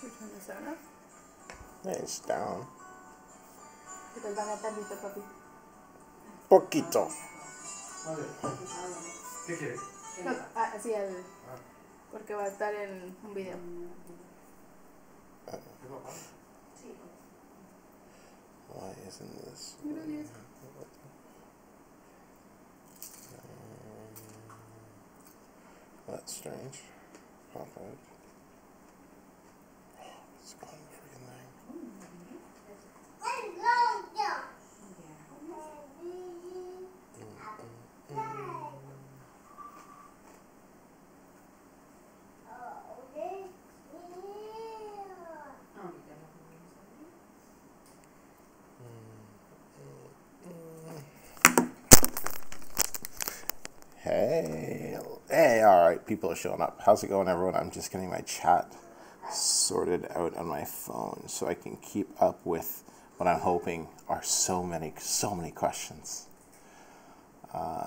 Should we turn this down now? Yeah, it's down. Que te van a tardito, papi. Poquito. ¿Qué quieres? No, así el... Porque va a estar en un video. Why isn't this? That's strange. Pop out. It's gone the freaking thing. Hey, all right, people are showing up. How's it going, everyone? I'm just getting my chat sorted out on my phone so I can keep up with what I'm hoping are so many questions.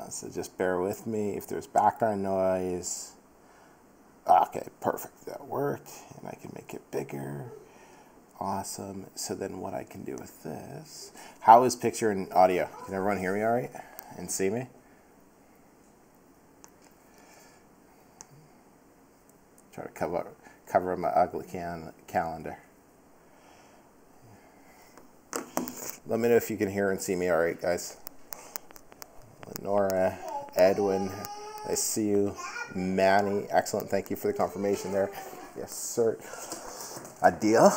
So just bear with me if there's background noise. Okay, perfect, that worked, and I can make it bigger. Awesome. So then what I can do with this, how is picture and audio? Can everyone hear me all right and see me? Try to cover my ugly calendar. Let me know if you can hear and see me all right, guys. Lenora, Edwin, I see you. Manny, excellent. Thank you for the confirmation there. Yes, sir. Adil,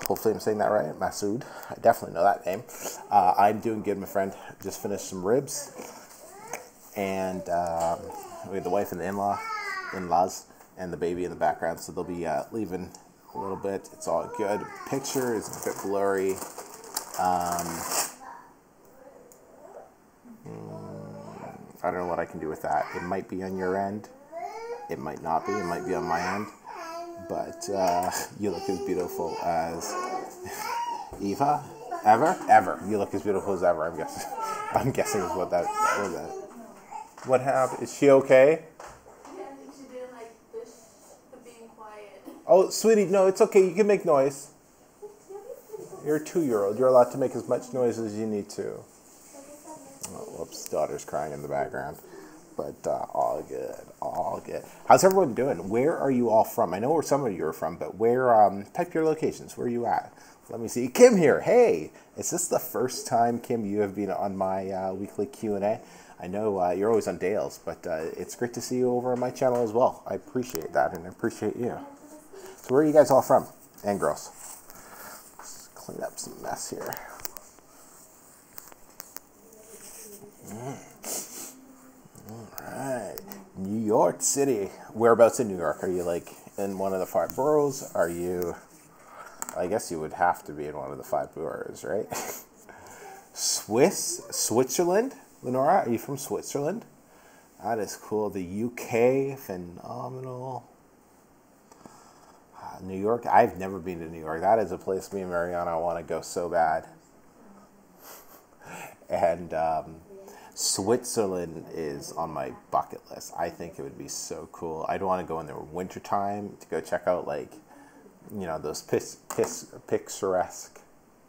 hopefully I'm saying that right. Masood, I definitely know that name. I'm doing good, my friend. Just finished some ribs. And we have the wife and the in-laws, and the baby in the background, so they'll be leaving a little bit. It's all good. Picture is a bit blurry. I don't know what I can do with that. It might be on your end. It might not be. It might be on my end. But you look as beautiful as Eva. Ever. You look as beautiful as ever, I'm guessing. I'm guessing is what that was. What happened? Is she okay? Oh, sweetie, no, it's okay. You can make noise. You're a 2-year-old. You're allowed to make as much noise as you need to. Oh, whoops, daughter's crying in the background. But all good. How's everyone doing? Where are you all from? I know where some of you are from, but where, type your locations. Where are you at? Let me see. Kim here. Hey, is this the first time, Kim, you have been on my weekly Q&A? I know you're always on Dale's, but it's great to see you over on my channel as well. I appreciate that, and I appreciate you. So where are you guys all from? And girls? Let's clean up some mess here. All right. New York City. Whereabouts in New York? Are you like in one of the 5 boroughs? Are you... I guess you would have to be in one of the 5 boroughs, right? Switzerland? Lenora, are you from Switzerland? That is cool. The UK, phenomenal. New York, I've never been to New York. That is a place me and Mariana want to go so bad. And Switzerland is on my bucket list. I think it would be so cool. I'd want to go in the wintertime to go check out, like, you know, those picturesque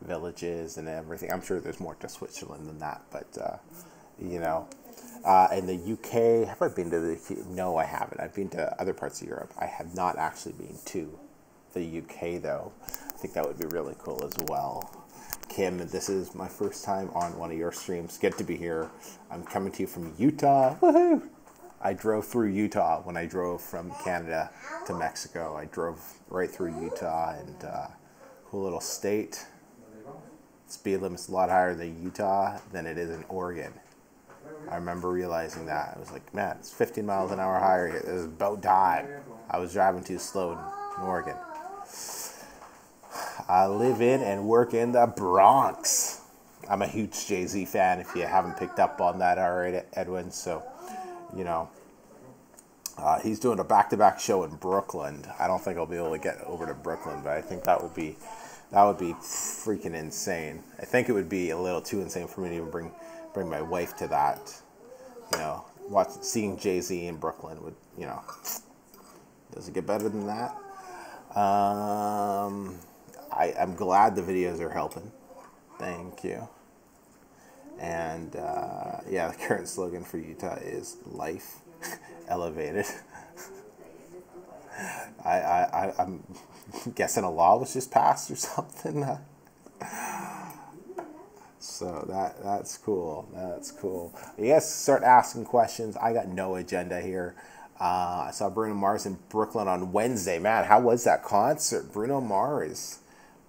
villages and everything. I'm sure there's more to Switzerland than that, but, you know. In the UK, have I been to the... No, I haven't. I've been to other parts of Europe. I have not actually been to the UK, though. I think that would be really cool as well. Kim, this is my first time on one of your streams. Good to be here. I'm coming to you from Utah. Woohoo! I drove through Utah when I drove from Canada to Mexico. I drove right through Utah, and cool little state. Speed limit's a lot higher in Utah than it is in Oregon. I remember realizing that. I was like, man, it's 15 miles an hour higher here. It was about time. I was driving too slow in Oregon. I live in and work in the Bronx. I'm a huge Jay-Z fan, if you haven't picked up on that already, Edwin. So, you know, he's doing a back-to-back show in Brooklyn. I don't think I'll be able to get over to Brooklyn, but I think that would be freaking insane. I think it would be a little too insane for me to even bring my wife to that. You know, seeing Jay-Z in Brooklyn would, you know, does it get better than that? I'm glad the videos are helping. Thank you. And yeah, the current slogan for Utah is life elevated. I'm guessing a law was just passed or something. So that's cool. That's cool. You guys start asking questions. I got no agenda here. I saw Bruno Mars in Brooklyn on Wednesday. Man, how was that concert? Bruno Mars.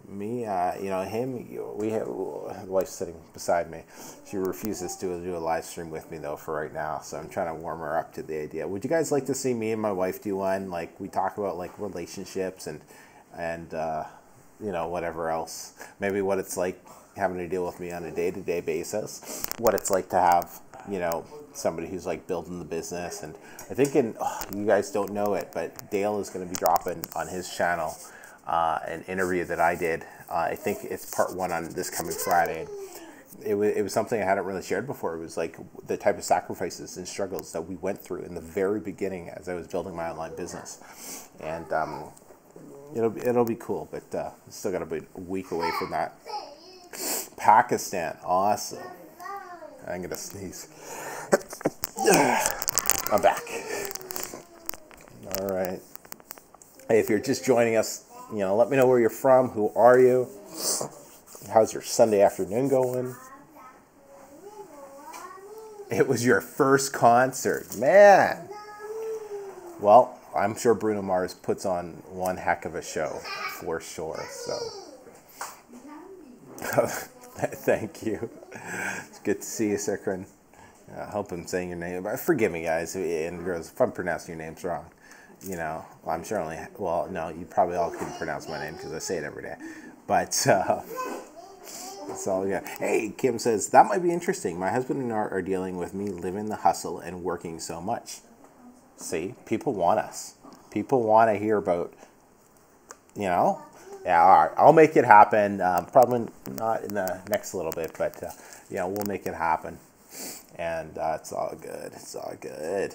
Me, him, we have, the wife's sitting beside me. She refuses to do a live stream with me, though, for right now. So I'm trying to warm her up to the idea. Would you guys like to see me and my wife do one? Like, we talk about, like, relationships and whatever else. Maybe what it's like having to deal with me on a day-to-day basis. What it's like to have, somebody who's, like, building the business. And I think you guys don't know it, but Dale is going to be dropping on his channel an interview that I did. I think it's part 1 on this coming Friday. It was something I hadn't really shared before. It was like the type of sacrifices and struggles that we went through in the very beginning as I was building my online business. And it'll be cool, but still got to be a week away from that. Pakistan, awesome. I'm gonna sneeze. I'm back. All right. Hey, if you're just joining us, let me know where you're from. Who are you? How's your Sunday afternoon going? It was your first concert. Man. Well, I'm sure Bruno Mars puts on one heck of a show, for sure. So, thank you. It's good to see you, Sikrin. I hope I'm saying your name. But forgive me, guys and girls, if I'm pronouncing your names wrong. I'm sure you probably all can pronounce my name because I say it every day. But that's all we got. Hey, Kim says, that might be interesting. My husband and I are dealing with me living the hustle and working so much. See, people want us. People want to hear about, yeah, all right, I'll make it happen. Probably not in the next little bit, but, we'll make it happen. And it's all good. It's all good.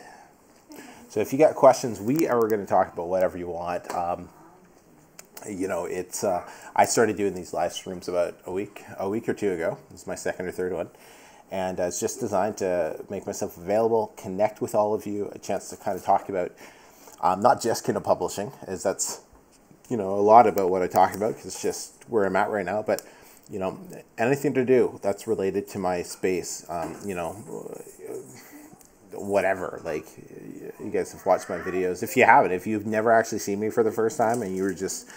So if you got questions, we are going to talk about whatever you want. I started doing these live streams about a week or two ago. This is my second or third one. And it's just designed to make myself available, connect with all of you, a chance to kind of talk about not just Kindle publishing, as that's, a lot about what I talk about, because it's just where I'm at right now, but, anything to do that's related to my space, whatever, like, you guys have watched my videos. If you haven't, if you've never actually seen me for the first time and you were just,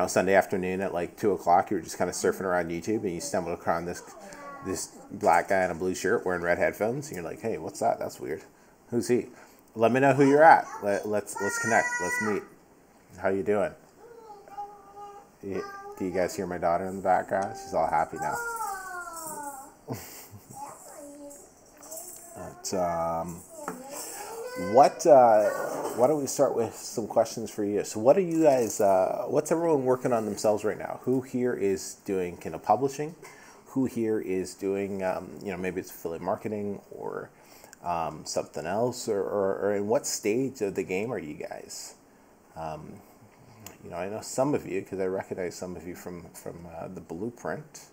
Sunday afternoon at like 2 o'clock, you were just kind of surfing around YouTube and you stumbled across this black guy in a blue shirt wearing red headphones and you're like, hey, what's that? That's weird. Who's he? Let me know who you're at. Let's connect. Let's meet. How you doing? Do you guys hear my daughter in the background? She's all happy now. But, why don't we start with some questions for you? So what are you guys, what's everyone working on themselves right now? Who here is doing Kindle publishing? Who here is doing, maybe it's affiliate marketing or something else? Or in what stage of the game are you guys? I know some of you, because I recognize some of you from the Blueprint.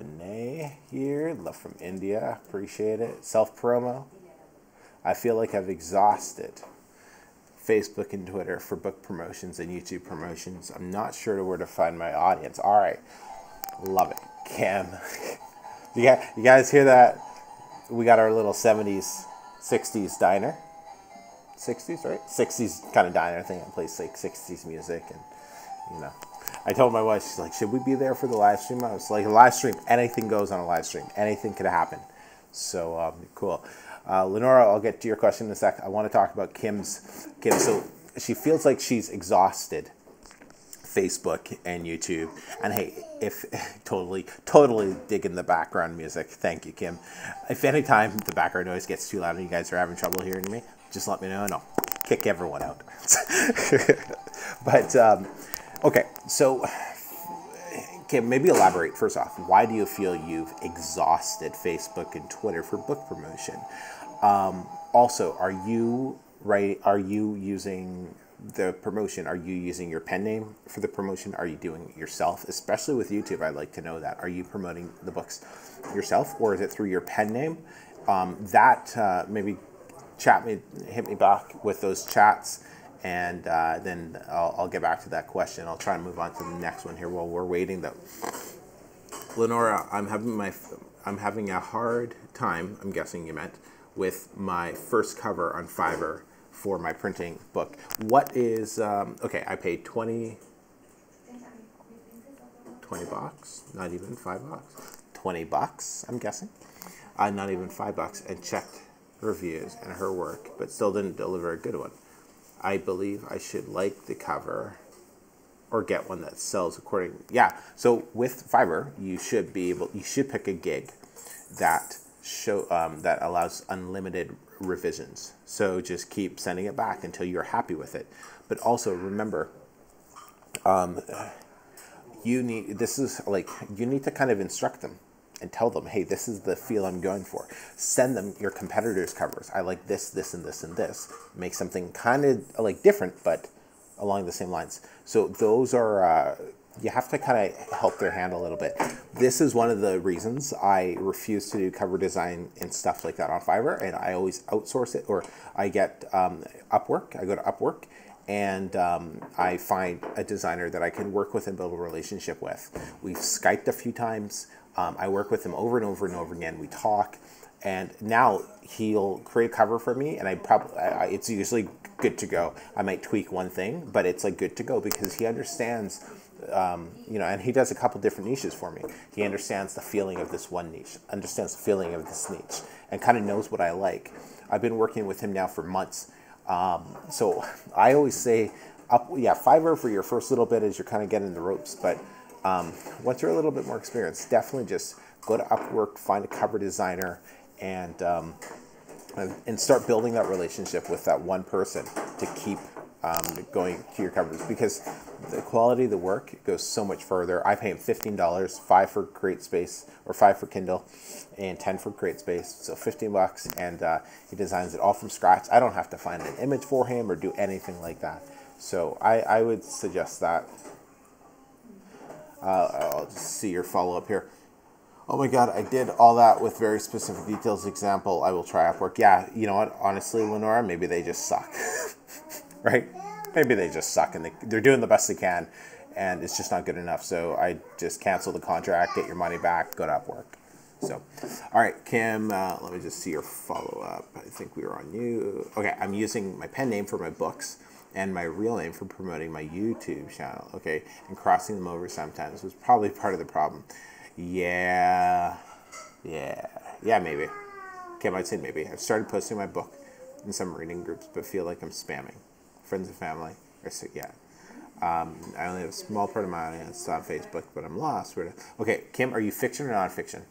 Vinay here, love from India, appreciate it. Self-promo. I feel like I've exhausted Facebook and Twitter for book promotions and YouTube promotions. I'm not sure where to find my audience. All right, love it. Kim, you guys hear that? We got our little 70s, 60s diner. 60s, right? 60s kind of diner thing. That plays like 60s music and, I told my wife, she's like, should we be there for the live stream? I was like, a live stream, anything goes on a live stream. Anything could happen. So, cool. Lenora, I'll get to your question in a sec. I want to talk about Kim. So she feels like she's exhausted Facebook and YouTube. And hey, if totally digging the background music. Thank you, Kim. If any time the background noise gets too loud and you guys are having trouble hearing me, just let me know and I'll kick everyone out. But, okay, so Kim, maybe elaborate first off. Why do you feel you've exhausted Facebook and Twitter for book promotion? Also, are you using the promotion, are you using your pen name for the promotion? Are you doing it yourself? Especially with YouTube, I'd like to know that. Are you promoting the books yourself, or is it through your pen name? Maybe hit me back with those chats, and then I'll get back to that question. I'll try and move on to the next one here while we're waiting, though. Lenora, I'm having a hard time, I'm guessing you meant, with my first cover on Fiverr for my printing book. What is, okay, I paid 20 bucks, not even $5. 20 bucks, I'm guessing. Not even $5, and checked reviews and her work, but still didn't deliver a good one. I believe I should like the cover or get one that sells according. Yeah, so with Fiverr, you should pick a gig that that allows unlimited revisions. So just keep sending it back until you're happy with it. But also remember, you need to kind of instruct them and tell them, hey, this is the feel I'm going for. Send them your competitors' covers. I like this, this, and this, and this. Make something kind of like different, but along the same lines. So those are, you have to kind of help their hand a little bit. This is one of the reasons I refuse to do cover design and stuff like that on Fiverr, and I always outsource it, or I get Upwork. I go to Upwork, and I find a designer that I can work with and build a relationship with. We've Skyped a few times. I work with him over and over and over again. We talk, and now he'll create a cover for me, and it's usually good to go. I might tweak one thing, but it's like good to go because he understands, and he does a couple different niches for me. He understands the feeling of this one niche, understands the feeling of this niche, and kind of knows what I like. I've been working with him now for months. So I always say, Fiverr for your first little bit as you're kind of getting the ropes, but once you're a little bit more experienced, definitely just go to Upwork, find a cover designer, and start building that relationship with that one person to keep going to your covers, because the quality of the work goes so much further. I pay him $15, $5 for CreateSpace, or $5 for Kindle, and $10 for CreateSpace, so $15, and he designs it all from scratch. I don't have to find an image for him or do anything like that. So I would suggest that. I'll just see your follow-up here. Oh my God, I did all that with very specific details. Example, I will try Upwork. Yeah, you know what? Honestly, Lenora, maybe they just suck, right? Maybe they just suck, and they're doing the best they can, and it's just not good enough. So I just cancel the contract, get your money back, go to Upwork. So, all right, Kim, let me just see your follow-up. I think we were on you. Okay, I'm using my pen name for my books and my real name for promoting my YouTube channel, okay? And crossing them over sometimes was probably part of the problem. Yeah, maybe. Okay, I might say maybe. I've started posting my book in some reading groups, but feel like I'm spamming friends and family. I only have a small part of my audience on Facebook, but I'm lost. Okay, Kim, are you fiction or nonfiction?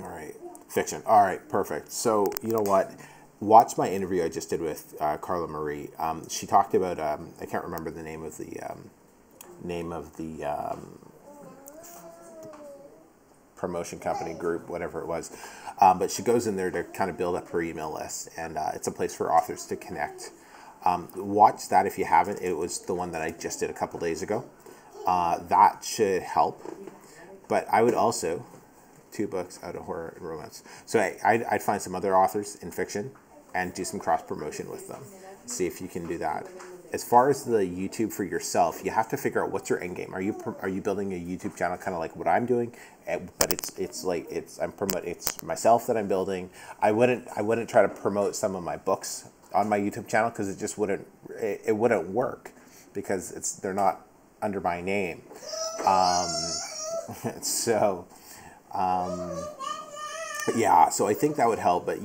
All right, fiction. All right, perfect. So you know what? Watch my interview I just did with Carla Marie. She talked about I can't remember the name of the promotion company group, whatever it was. But she goes in there to kind of build up her email list, and it's a place for authors to connect. Watch that if you haven't. It was the one that I just did a couple days ago. That should help. But I would also, 2 books out of horror and romance. So I'd find some other authors in fiction and do some cross promotion with them. See if you can do that. As far as the YouTube for yourself, you have to figure out what's your end game. Are you building a YouTube channel kind of like what I'm doing? But it's myself that I'm building. I wouldn't try to promote some of my books on my YouTube channel because it just wouldn't work because they're not under my name. So I think that would help. But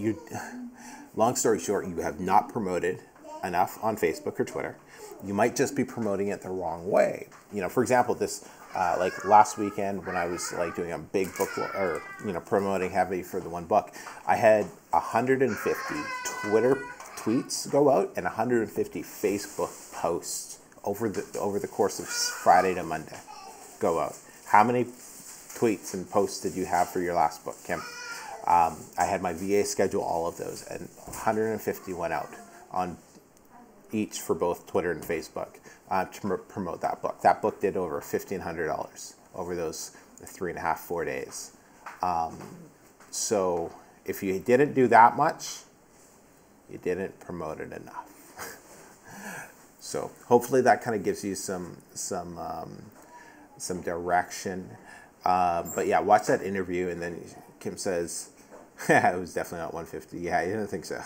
long story short, you have not promoted enough on Facebook or Twitter. You might just be promoting it the wrong way. For example, this like last weekend when I was like doing a big book or promoting heavy for the one book, I had 150 Twitter tweets go out and 150 Facebook posts over the course of Friday to Monday. Go out. How many tweets and posts did you have for your last book, Kim? I had my VA schedule all of those, and 150 went out on each for both Twitter and Facebook to promote that book. That book did over $1,500 over those 3.5, 4 days. So if you didn't do that much, you didn't promote it enough. So hopefully that kind of gives you some direction. But yeah, watch that interview, and then Kim says, it was definitely not 150. Yeah, I didn't think so.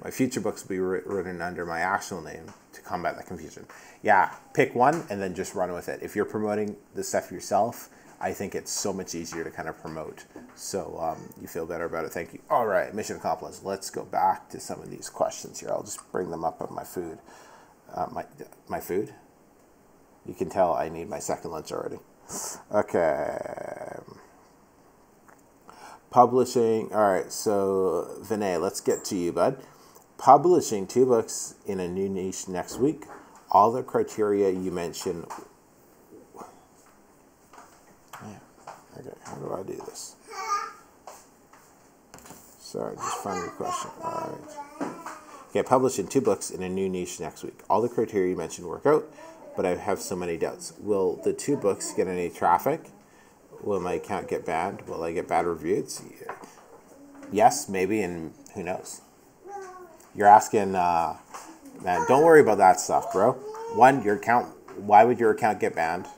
My future books will be written under my actual name to combat that confusion. Yeah, pick one and then just run with it. If you're promoting the stuff yourself, I think it's so much easier to kind of promote. So you feel better about it. Thank you. All right, mission accomplished. Let's go back to some of these questions here. I'll just bring them up on my food. My food? You can tell I need my second lunch already. Okay. Publishing. All right, so Vinay, let's get to you, bud. Publishing 2 books in a new niche next week. All the criteria you mentioned. Okay, how do I do this? Sorry, just find your question. All right. Okay, publishing 2 books in a new niche next week. All the criteria you mentioned work out, but I have so many doubts. Will the 2 books get any traffic? Will my account get banned? Will I get bad reviews? Yes, maybe, and who knows? You're asking, man, don't worry about that stuff, bro. One, your account, why would your account get banned?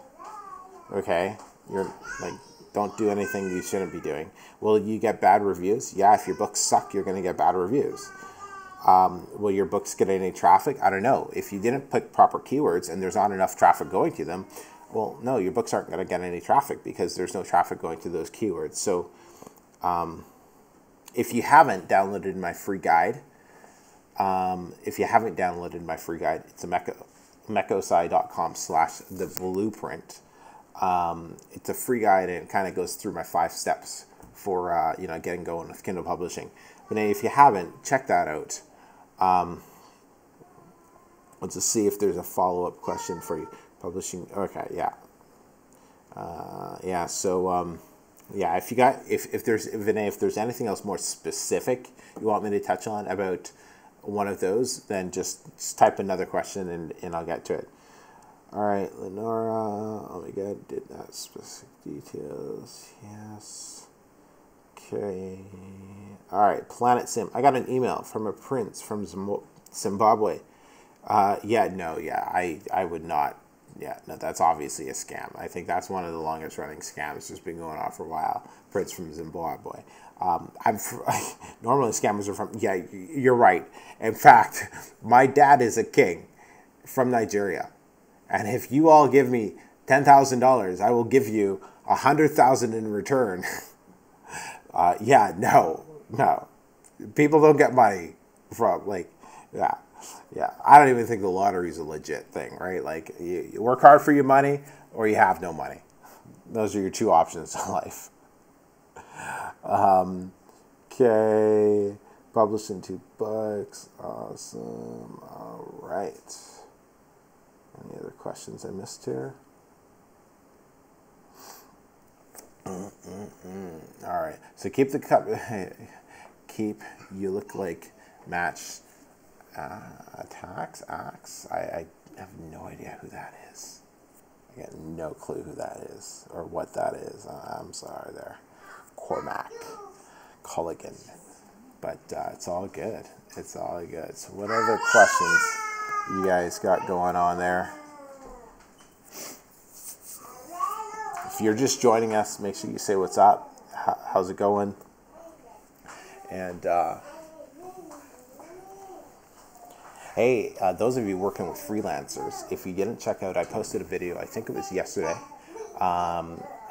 Okay, you're like, don't do anything you shouldn't be doing. Will you get bad reviews? Yeah, if your books suck, you're going to get bad reviews. Will your books get any traffic? I don't know. If you didn't put proper keywords and there's not enough traffic going to them, well, no, your books aren't going to get any traffic because there's no traffic going to those keywords. So if you haven't downloaded my free guide, it's emekosai.com/theblueprint. It's a free guide, and it kind of goes through my 5 steps for getting going with Kindle publishing. But if you haven't, check that out. Let's just see if there's a follow-up question for you. Publishing. Okay, yeah. So if there's anything else more specific you want me to touch on about one of those, then just type another question and I'll get to it. All right, Lenora. Oh my God, did that specific details? Yes. Okay. All right, Planet Sim. I got an email from a prince from Zimbabwe. I would not. Yeah, no, that's obviously a scam. I think that's one of the longest running scams. It's been going on for a while. Prince from Zimbabwe. Normally scammers are from. Yeah, you're right. In fact, my dad is a king from Nigeria, and if you all give me $10,000, I will give you $100,000 in return. No. People don't get money from Yeah, I don't even think the lottery is a legit thing, right? Like, you work hard for your money or you have no money. Those are your 2 options in life. Okay, publishing 2 books. Awesome. All right. Any other questions I missed here? All right. So keep the cup. You look like match. Axe. I have no idea who that is. I got no clue who that is or what that is. I'm sorry there. Cormac Culligan. But it's all good. It's all good. So what other questions you guys got going on there? If you're just joining us, make sure you say what's up. How's it going? And hey, those of you working with freelancers, if you didn't check out, I posted a video, I think it was yesterday.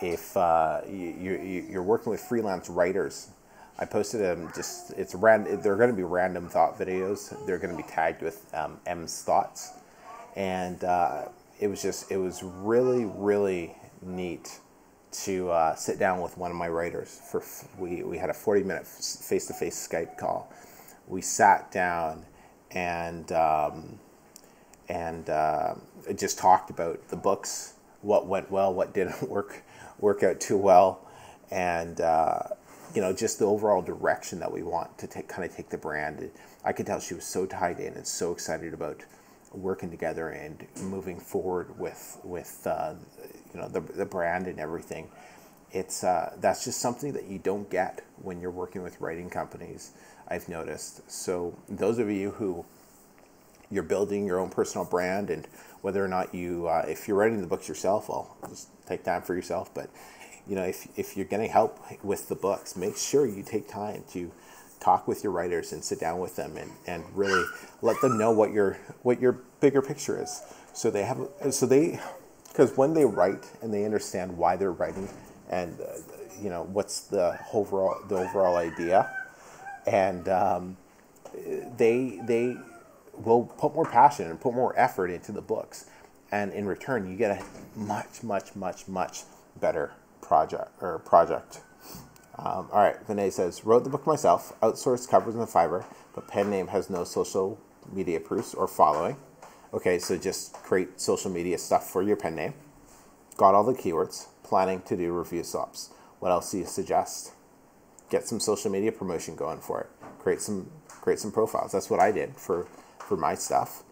If you're working with freelance writers, I posted them. They're going to be random thought videos. They're going to be tagged with M's thoughts, and it was really, really neat to sit down with one of my writers. We had a 40-minute face-to-face Skype call. We sat down and and it just talked about the books, what went well, what didn't work out too well, and just the overall direction that we want to kind of take the brand. I could tell she was so tied in and so excited about working together and moving forward with the brand and everything. It's that's just something that you don't get when you're working with writing companies, I've noticed. So those of you who you're building your own personal brand, and whether or not you if you're writing the books yourself, well, just take time for yourself. But if you're getting help with the books, make sure you take time to talk with your writers and sit down with them and really let them know what your bigger picture is. So because when they write and they understand why they're writing, and what's the overall idea, and they will put more passion and put more effort into the books, and in return you get a much better project. All right, Vinay says, wrote the book myself, outsourced covers and Fiverr, but pen name has no social media proofs or following. Okay, so just create social media stuff for your pen name. Got all the keywords, planning to do review swaps. What else do you suggest? Get some social media promotion going for it. Create some profiles. That's what I did for my stuff,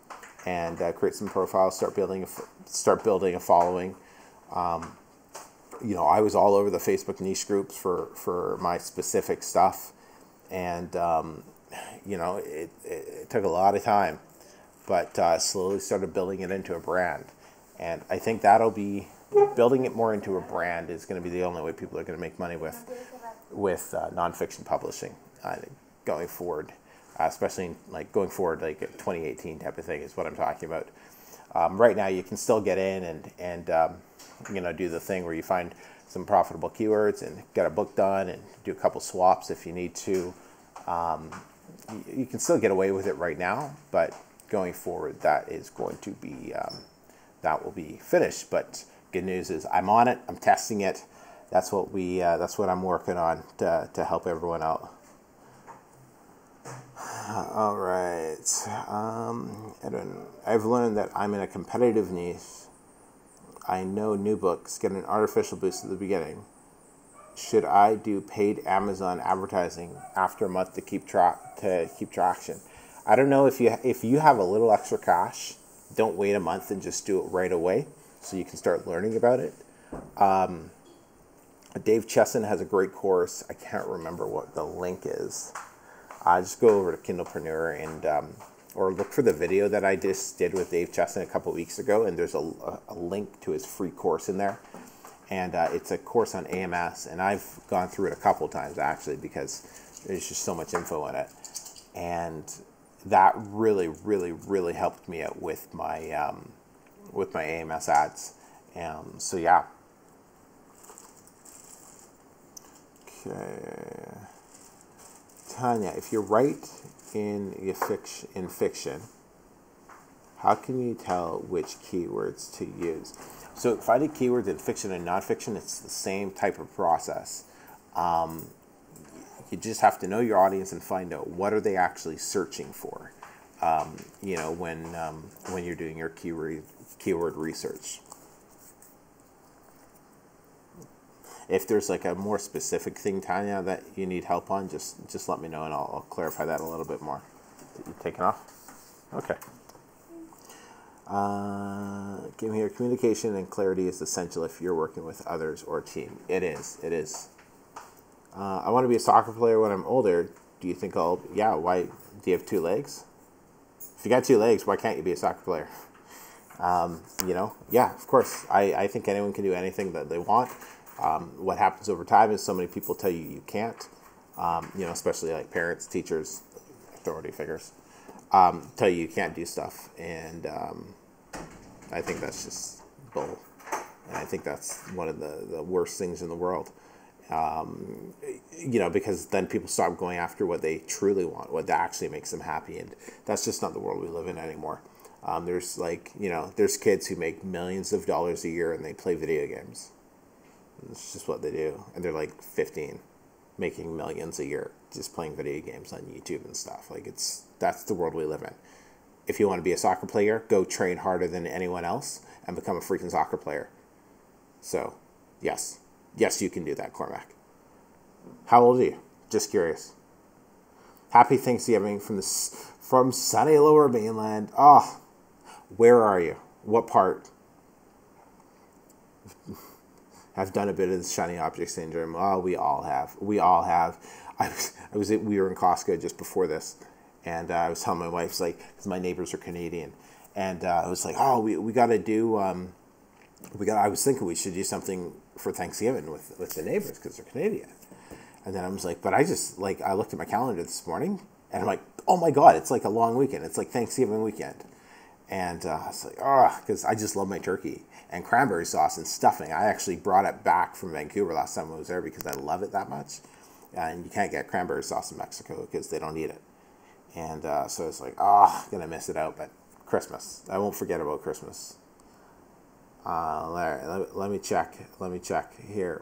and create some profiles. Start building a following. I was all over the Facebook niche groups for my specific stuff, and it took a lot of time, but slowly started building it into a brand, and I think that'll be building it more into a brand is going to be the only way people are going to make money with nonfiction publishing going forward, especially like going forward, like 2018 type of thing is what I'm talking about. Right now, you can still get in and do the thing where you find some profitable keywords and get a book done and do a couple swaps if you need to. You can still get away with it right now, but going forward, that is going to be that will be finished. But good news is I'm on it. I'm testing it. That's what I'm working on to help everyone out. All right. I've learned that I'm in a competitive niche. I know new books get an artificial boost at the beginning. Should I do paid Amazon advertising after a month to keep traction? I don't know if you have a little extra cash, don't wait a month and just do it right away so you can start learning about it. Dave Chesson has a great course. I can't remember what the link is. Just go over to Kindlepreneur and or look for the video that I just did with Dave Chesson a couple weeks ago, and there's a link to his free course in there. And it's a course on AMS, and I've gone through it a couple times actually because there's just so much info in it. And that really helped me out with my AMS ads. So yeah. Okay. Tanya, if you write in fiction, how can you tell which keywords to use? So finding keywords in fiction and nonfiction, it's the same type of process. You just have to know your audience and find out what are they actually searching for. When you're doing your keyword research. If there's like a more specific thing, Tanya, that you need help on, just let me know and I'll clarify that a little bit more. Did you take it off? Okay. Give me here. Communication and clarity is essential if you're working with others or a team. It is. I want to be a soccer player when I'm older. Do you think why? Do you have 2 legs? If you got 2 legs, why can't you be a soccer player? Yeah, of course. I think anyone can do anything that they want. What happens over time is so many people tell you can't, especially like parents, teachers, authority figures, tell you can't do stuff. And I think that's just bull. And I think that's one of the worst things in the world, because then people stop going after what they truly want, what actually makes them happy. And that's just not the world we live in anymore. There's kids who make millions of dollars a year and they play video games. It's just what they do. And they're like 15, making millions a year just playing video games on YouTube and stuff. That's the world we live in. if you want to be a soccer player, go train harder than anyone else and become a freaking soccer player. So, yes. Yes, you can do that, Cormac. How old are you? Just curious. Happy Thanksgiving from sunny Lower Mainland. Oh, where are you? What part? I've done a bit of the shiny object syndrome. Oh, we all have. We all have. We were in Costco just before this, and I was telling my wife, like, because my neighbors are Canadian, and I was like, oh, we got to do. I was thinking we should do something for Thanksgiving with the neighbors because they're Canadian. And then I was like, but I just, like, I looked at my calendar this morning, and I'm like, oh my God, it's like a long weekend. It's like Thanksgiving weekend. And I was like, oh, because I just love my turkey. And cranberry sauce and stuffing. I actually brought it back from Vancouver last time I was there because I love it that much. And you can't get cranberry sauce in Mexico because they don't eat it. And so it's like, going to miss it out. But Christmas. I won't forget about Christmas. Let me check. Let me check here.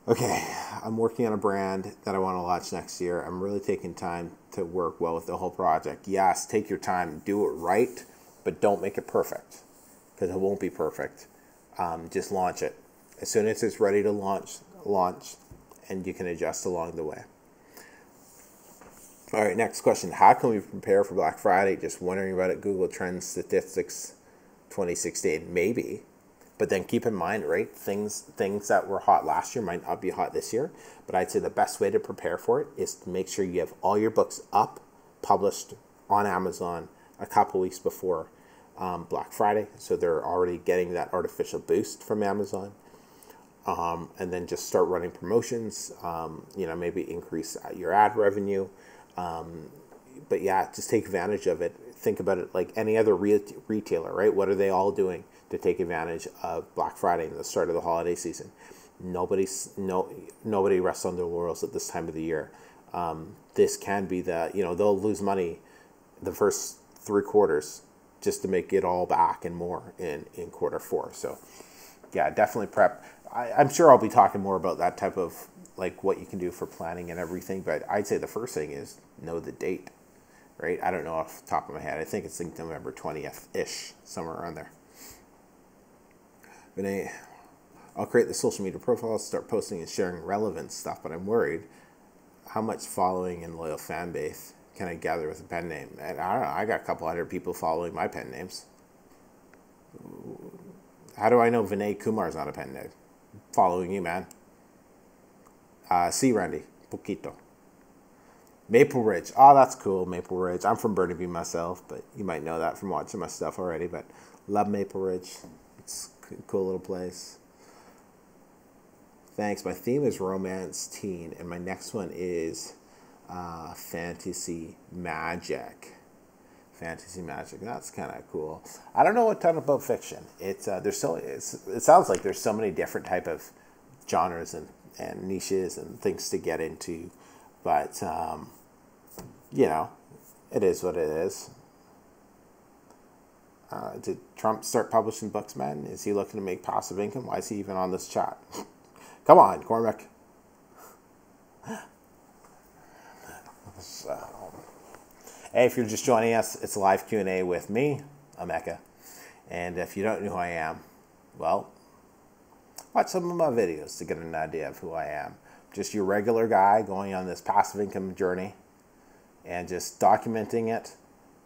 Okay, I'm working on a brand that I want to launch next year. I'm really taking time to work well with the whole project. Yes, take your time, do it right, but don't make it perfect because it won't be perfect. Just launch it. As soon as it's ready to launch, and you can adjust along the way. All right, next question. How can we prepare for Black Friday? Just wondering about it. Google Trends Statistics 2016. Maybe. But then keep in mind, right, things that were hot last year might not be hot this year. But I'd say the best way to prepare for it is to make sure you have all your books up, published on Amazon a couple weeks before Black Friday. So they're already getting that artificial boost from Amazon. And then just start running promotions, maybe increase your ad revenue. But yeah, just take advantage of it. Think about it like any other retailer, right? What are they all doing to take advantage of Black Friday and the start of the holiday season? Nobody rests on their laurels at this time of the year. This can be they'll lose money the first 3 quarters just to make it all back and more in quarter 4. So yeah, definitely prep. I'm sure I'll be talking more about that type of like what you can do for planning and everything. But I'd say the first thing is know the date, right? I don't know off the top of my head. I think it's like November 20th-ish, somewhere around there. But I'll create the social media profile, start posting and sharing relevant stuff, but I'm worried how much following and loyal fan base can I gather with a pen name? And I don't know, I got a couple hundred people following my pen names. How do I know Vinay Kumar's not a pen name? Following you, man. See Randy, poquito. Maple Ridge. Oh, that's cool, Maple Ridge. I'm from Burnaby myself, but you might know that from watching my stuff already. But love Maple Ridge. It's a cool little place. Thanks. My theme is romance teen, and my next one is fantasy magic. Fantasy magic. That's kind of cool. I don't know a ton about fiction. It sounds like there's so many different type of genres and niches and things to get into, but it is what it is. Did Trump start publishing books, man? Is he looking to make passive income? Why is he even on this chat? Come on, Cormac. So, hey, if you're just joining us, it's a live Q&A with me, Emeka. And if you don't know who I am, well, watch some of my videos to get an idea of who I am. Just your regular guy going on this passive income journey and just documenting it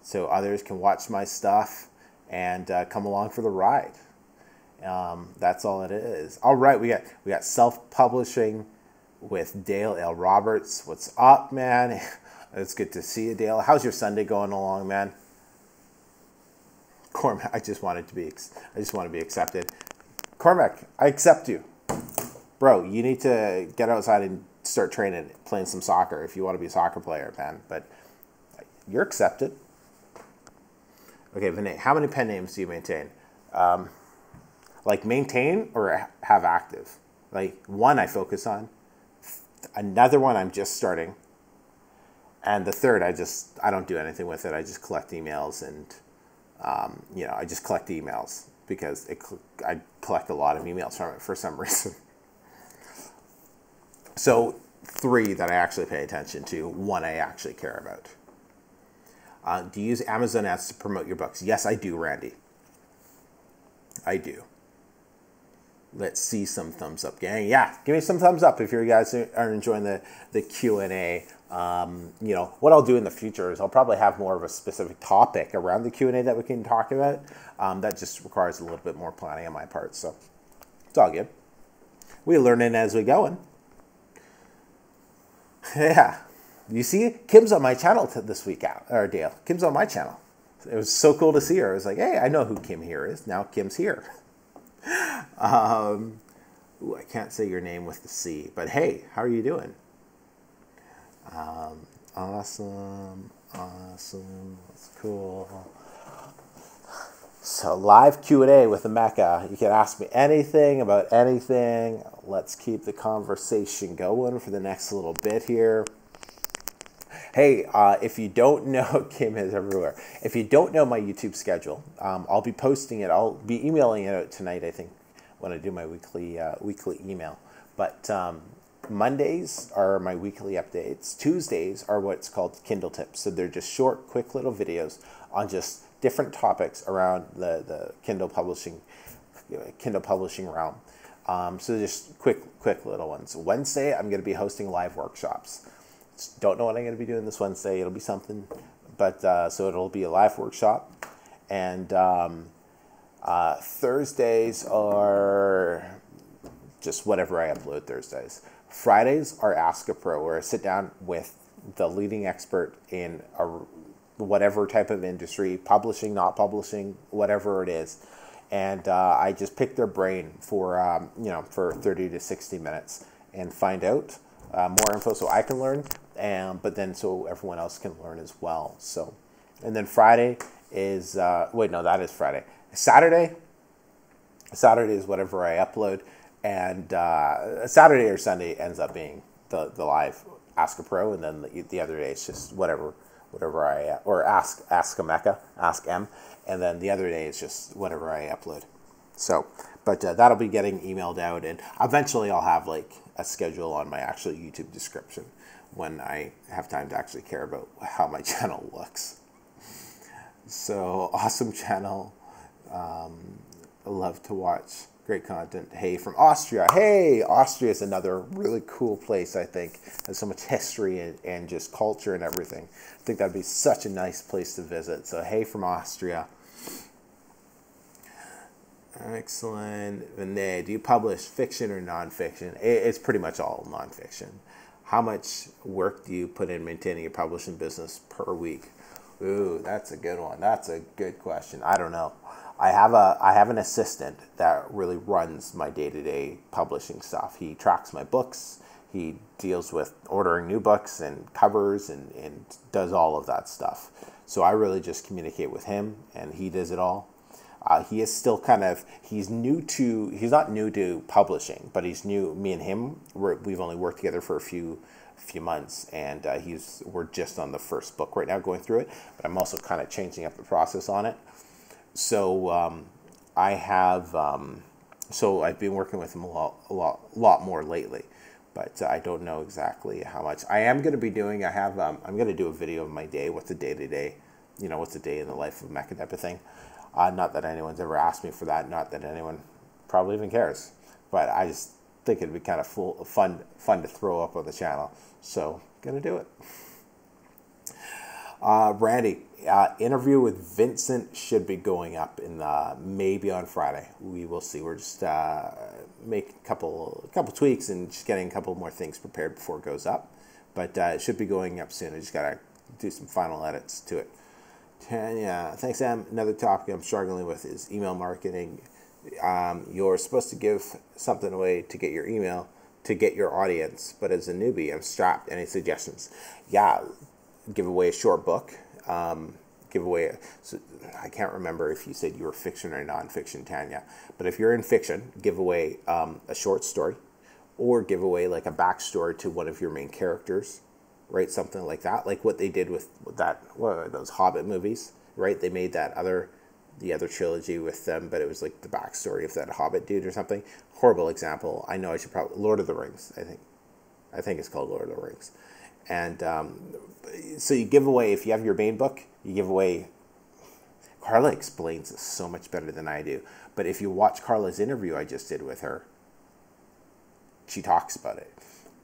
so others can watch my stuff and come along for the ride. That's all it is. All right, we got self-publishing with Dale L. Roberts. What's up, man? It's good to see you, Dale. How's your Sunday going along, man? Cormac, I just want to be accepted. Cormac, I accept you. Bro, you need to get outside and start training, playing some soccer if you want to be a soccer player, man. But you're accepted. Okay, Vinay, how many pen names do you maintain? Like maintain or have active? Like one I focus on. Another one I'm just starting. And the third, I don't do anything with it. I just collect emails and, I just collect emails because I collect a lot of emails from it for some reason. So 3 that I actually pay attention to, 1 I actually care about. Do you use Amazon ads to promote your books? Yes, I do, Randy. I do. Let's see some thumbs up, gang. Yeah, give me some thumbs up if you guys are enjoying the Q&A. What I'll do in the future is I'll probably have more of a specific topic around the Q&A that we can talk about. That just requires a little bit more planning on my part, so it's all good. We're learning as we going. Yeah. You see, Kim's on my channel this week, or Dale. Kim's on my channel. It was so cool to see her. I was like, hey, I know who Kim here is. Now Kim's here. I can't say your name with the C, but hey, how are you doing? Awesome. That's cool. So live Q&A with Emeka. You can ask me anything about anything. Let's keep the conversation going for the next little bit here. Hey, if you don't know, Kim is everywhere. If you don't know my YouTube schedule, I'll be posting it. I'll be emailing it out tonight, I think, when I do my weekly email. But Mondays are my weekly updates. Tuesdays are what's called Kindle tips. So they're just short, quick little videos on just different topics around the Kindle publishing realm. So just quick little ones. Wednesday, I'm going to be hosting live workshops. Don't know what I'm going to be doing this Wednesday. It'll be something, but so it'll be a live workshop. And Thursdays are just whatever I upload Thursdays. Fridays are Ask a Pro, where I sit down with the leading expert in whatever type of industry, publishing, not publishing, whatever it is. And I just pick their brain for 30 to 60 minutes and find out more info so I can learn, but then so everyone else can learn as well. So, and then Friday is that is Friday. Saturday is whatever I upload, and Saturday or Sunday ends up being the live Ask a Pro, and then the other day it's just whatever I or ask Emeka, ask M, and then the other day is just whatever I upload. So, but that'll be getting emailed out, and eventually I'll have like a schedule on my actual YouTube description when I have time to actually care about how my channel looks. So awesome channel. I love to watch great content. Hey, from Austria. Hey, Austria is another really cool place, I think. There's so much history and just culture and everything. I think that'd be such a nice place to visit. So hey, from Austria. Excellent. Vinay, do you publish fiction or nonfiction? It's pretty much all nonfiction. How much work do you put in maintaining your publishing business per week? Ooh, that's a good one. That's a good question. I don't know. I have an assistant that really runs my day-to-day publishing stuff. He tracks my books. He deals with ordering new books and covers and does all of that stuff. So I really just communicate with him, and he does it all. He is still he's not new to publishing, but he's new. Me and him, we've only worked together for a few months, and we're just on the first book right now, going through it. But I'm also kind of changing up the process on it. So I've been working with him a lot more lately, but I don't know exactly how much. I am going to be doing. I'm going to do a video of my day. What's a day to day? What's a day in the life of Emeka type of thing. Not that anyone's ever asked me for that. Not that anyone probably even cares. But I just think it'd be kind of fun to throw up on the channel. So, gonna do it. Randy, interview with Vincent should be going up in maybe on Friday. We will see. We're just making a couple tweaks and just getting a couple more things prepared before it goes up. But it should be going up soon. I just gotta do some final edits to it. Tanya, thanks, Sam. Another topic I'm struggling with is email marketing. You're supposed to give something away to get your email, to get your audience, but as a newbie, I'm strapped. Any suggestions? Yeah, give away a short book. So I can't remember if you said you were fiction or nonfiction, Tanya, but if you're in fiction, give away a short story, or give away like a backstory to one of your main characters. Right, something like that, like what they did with that. What are those Hobbit movies? Right, they made the other trilogy with them, but it was like the backstory of that Hobbit dude or something. Horrible example. I know I should probably Lord of the Rings. I think it's called Lord of the Rings, And so you give away, if you have your main book, you give away, Carla explains this so much better than I do. But if you watch Carla's interview I just did with her, she talks about it.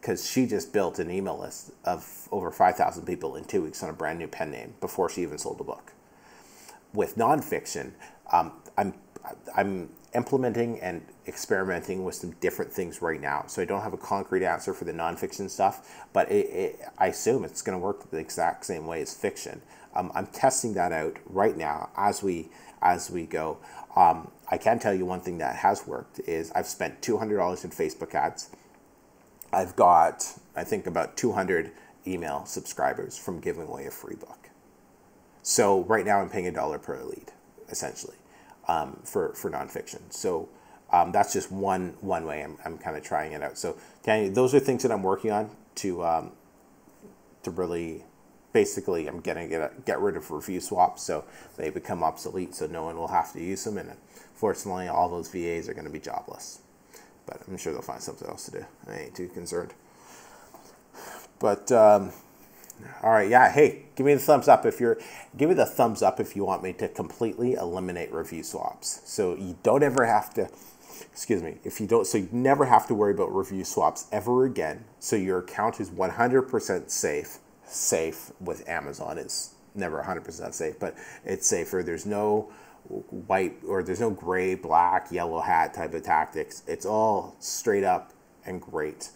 Because she just built an email list of over 5,000 people in 2 weeks on a brand new pen name before she even sold a book. With nonfiction, I'm implementing and experimenting with some different things right now. So I don't have a concrete answer for the nonfiction stuff, but I assume it's going to work the exact same way as fiction. I'm testing that out right now as we go. I can tell you one thing that has worked is I've spent $200 in Facebook ads. I've got, I think, about 200 email subscribers from giving away a free book. So right now I'm paying $1 per lead, essentially, for nonfiction. So that's just one way I'm kind of trying it out. So Tanya, those are things that I'm working on to really, basically, I'm going to get rid of review swaps so they become obsolete, so no one will have to use them. And unfortunately, all those VAs are going to be jobless. But I'm sure they'll find something else to do. I ain't too concerned. But all right, yeah. Hey, give me the thumbs up if you want me to completely eliminate review swaps. So you don't ever have to. Excuse me. So you never have to worry about review swaps ever again. So your account is 100% safe with Amazon. It's never 100% safe, but it's safer. There's no white or there's no gray, black, yellow hat type of tactics. It's all straight up and great.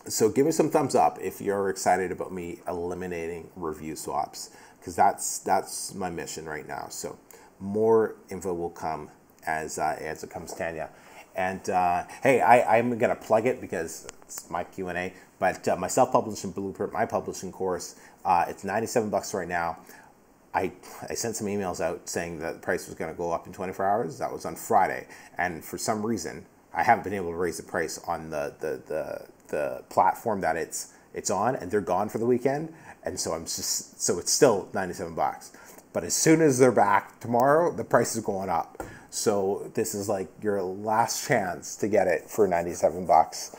So give me some thumbs up if you're excited about me eliminating review swaps, because that's my mission right now. So more info will come as it comes, Tanya. And hey, I'm gonna plug it because it's my Q&A. But my self-publishing blueprint, my publishing course, it's $97 right now. I sent some emails out saying that the price was going to go up in 24 hours. That was on Friday, and for some reason, I haven't been able to raise the price on the platform that it's on, and they're gone for the weekend. And so it's still $97. But as soon as they're back tomorrow, the price is going up. So this is like your last chance to get it for $97.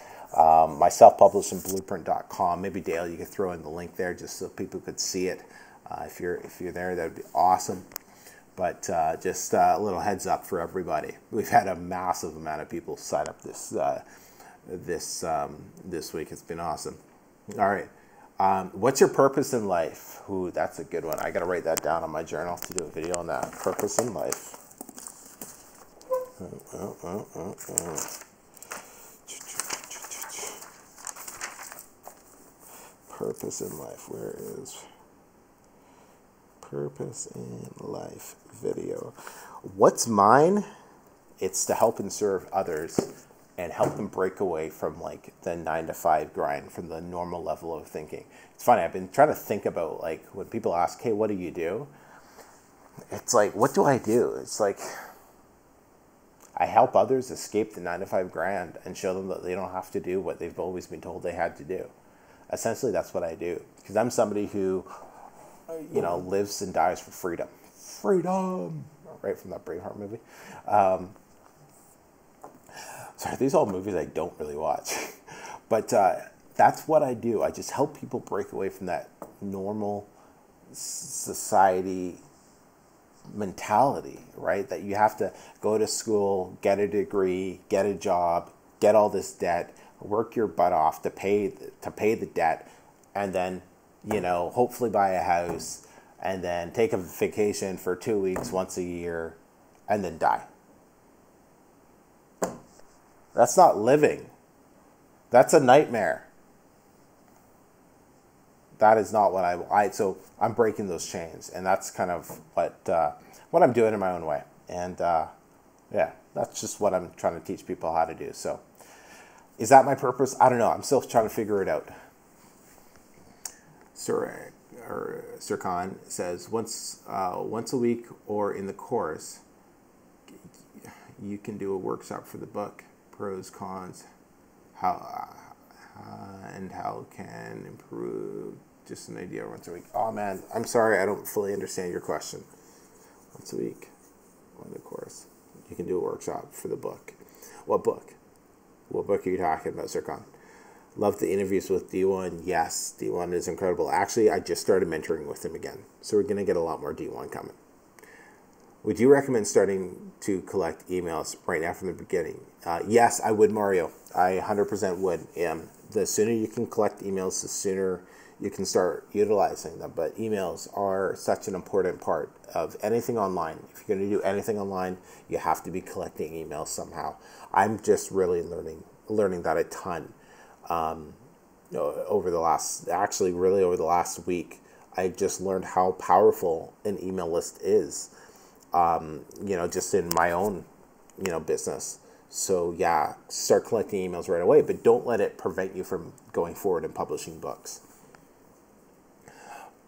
My self-publishing blueprint.com. Maybe Dale, you could throw in the link there just so people could see it. If you're there, that would be awesome. But just a little heads up for everybody. We've had a massive amount of people sign up this week. It's been awesome. All right. What's your purpose in life? Ooh, that's a good one. I got to write that down on my journal to do a video on that. Purpose in life. Purpose in life. Where is Purpose in Life video? What's mine? It's to help and serve others and help them break away from like the 9-to-5 grind, from the normal level of thinking. It's funny, I've been trying to think about like when people ask, hey, what do you do? It's like, what do I do? It's like, I help others escape the 9-to-5 grind and show them that they don't have to do what they've always been told they had to do. Essentially, that's what I do. Because I'm somebody who, lives and dies for freedom. Freedom! Right from that Braveheart movie. Sorry, these are all movies I don't really watch. But that's what I do. I just help people break away from that normal society mentality, right? That you have to go to school, get a degree, get a job, get all this debt, work your butt off to pay the debt, and then, hopefully buy a house, and then take a vacation for 2 weeks once a year, and then die. That's not living. That's a nightmare. That is not what so I'm breaking those chains, and that's kind of what I'm doing in my own way. And yeah, that's just what I'm trying to teach people how to do. So is that my purpose? I don't know. I'm still trying to figure it out. Sir Khan says once a week or in the course, you can do a workshop for the book, pros, cons, how can improve. Just an idea once a week. Oh man, I'm sorry, I don't fully understand your question. Once a week on the course, you can do a workshop for the book. What book? What book are you talking about, Sir Khan? Love the interviews with D1. Yes, D1 is incredible. Actually, I just started mentoring with him again. So we're going to get a lot more D1 coming. Would you recommend starting to collect emails right now from the beginning? Yes, I would, Mario. I 100% would. The sooner you can collect emails, the sooner you can start utilizing them. But emails are such an important part of anything online. If you're going to do anything online, you have to be collecting emails somehow. I'm just really learning that a ton. Over the last week, I just learned how powerful an email list is, just in my own, business. So yeah, start collecting emails right away, but don't let it prevent you from going forward and publishing books.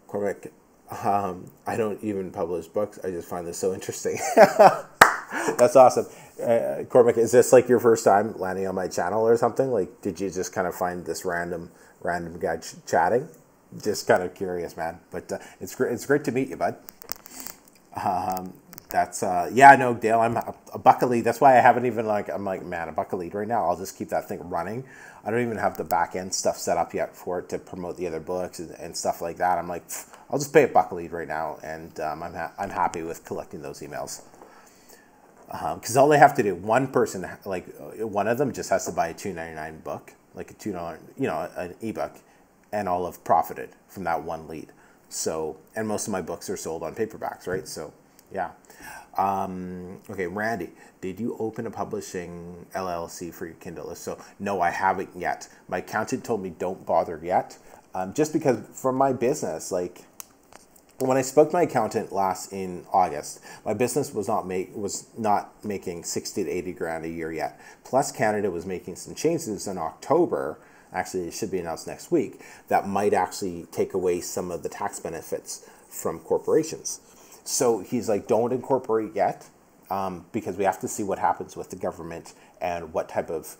Cormac, I don't even publish books. I just find this so interesting. That's awesome. Cormac, is this like your first time landing on my channel or something? Like, did you just kind of find this random guy chatting? Just kind of curious, man. But it's great to meet you, bud. No, Dale, I'm a bucket lead. That's why I haven't even I'm like, man, a bucket lead right now. I'll just keep that thing running. I don't even have the back end stuff set up yet for it to promote the other books and stuff like that. I'm like, I'll just pay a bucket lead right now, and I'm happy with collecting those emails. Because all they have to do, one person, like one of them just has to buy a $2.99 book, like a $2, an ebook, and I'll have profited from that one lead. So, and most of my books are sold on paperbacks, right? So, yeah. Okay, Randy, did you open a publishing LLC for your Kindle? So, no, I haven't yet. My accountant told me don't bother yet, just because for my business, like, when I spoke to my accountant last in August, my business was not making 60 to 80 grand a year yet. Plus, Canada was making some changes in October. Actually, it should be announced next week, that might actually take away some of the tax benefits from corporations. So he's like, don't incorporate yet, because we have to see what happens with the government and what type of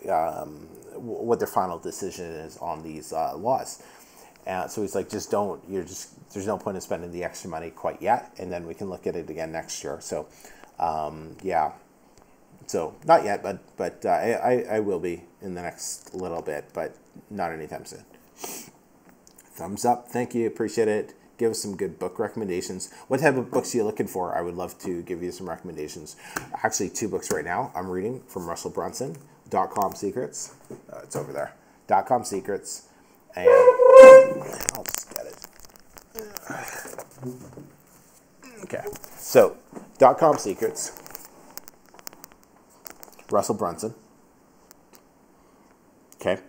what their final decision is on these laws. So he's like, just don't, there's no point in spending the extra money quite yet, and then we can look at it again next year. So, yeah. So, not yet, but I will be in the next little bit, but not anytime soon. Thumbs up. Thank you. Appreciate it. Give us some good book recommendations. What type of books are you looking for? I would love to give you some recommendations. Actually, 2 books right now I'm reading from Russell Brunson, .com Secrets. It's over there. .com Secrets. And I'll just get it. Okay. So, .com Secrets. Russell Brunson. Okay.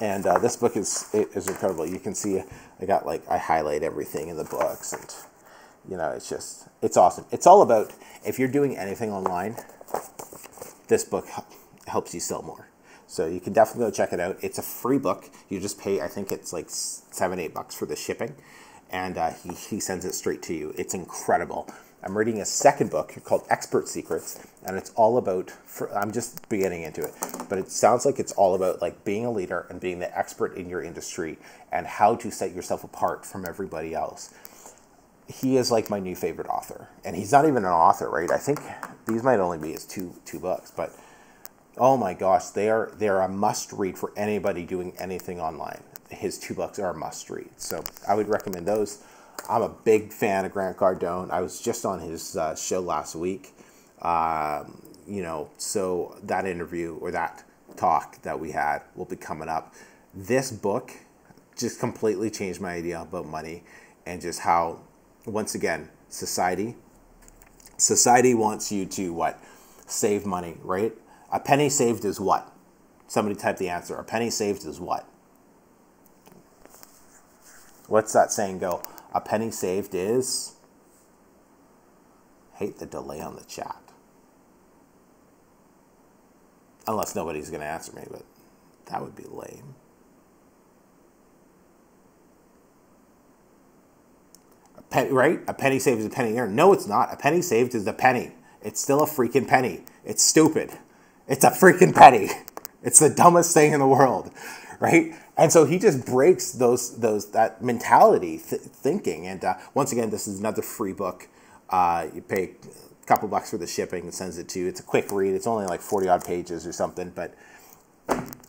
And this book is incredible. You can see I highlight everything in the books, and it's awesome. It's all about, if you're doing anything online, this book helps you sell more. So you can definitely go check it out. It's a free book. You just pay, I think it's like $7-8 for the shipping, and he sends it straight to you. It's incredible. I'm reading a second book called Expert Secrets, and it's all about, I'm just beginning into it, but it sounds like it's all about like being a leader and being the expert in your industry and how to set yourself apart from everybody else. He is like my new favorite author, and he's not even an author, right? I think these might only be his two books, but oh my gosh, they're a must read for anybody doing anything online. His 2 books are a must read, so I would recommend those. I'm a big fan of Grant Cardone. I was just on his show last week. So that interview or that talk that we had will be coming up. This book just completely changed my idea about money and just how, once again, society wants you to what? Save money, right? A penny saved is what? Somebody type the answer. A penny saved is what? What's that saying go? A penny saved is, hate the delay on the chat. Unless nobody's going to answer me, but that would be lame. A penny, right? A penny saved is a penny earned. No, it's not. A penny saved is a penny. It's still a freaking penny. It's stupid. It's a freaking penny. It's the dumbest thing in the world, right? And so he just breaks that mentality thinking. And once again, this is another free book. You pay a couple bucks for the shipping and sends it to you. It's a quick read. It's only like 40 odd pages or something, but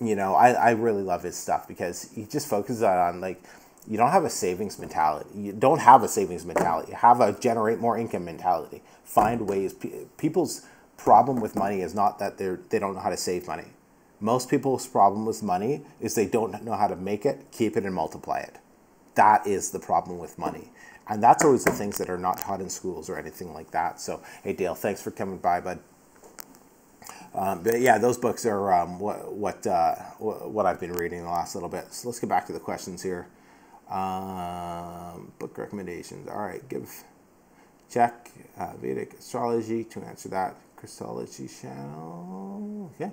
you know, I really love his stuff because he just focuses on like, you don't have a savings mentality. You don't have a savings mentality. Have a generate more income mentality. Find ways. People's problem with money is not that they don't know how to save money. Most people's problem with money is they don't know how to make it, keep it, and multiply it. That is the problem with money. And that's always the things that are not taught in schools or anything like that. So, hey, Dale, thanks for coming by, bud. But yeah, those books are what I've been reading the last little bit. So let's get back to the questions here. Book recommendations. All right, check Vedic astrology to answer that. Christology channel. Okay.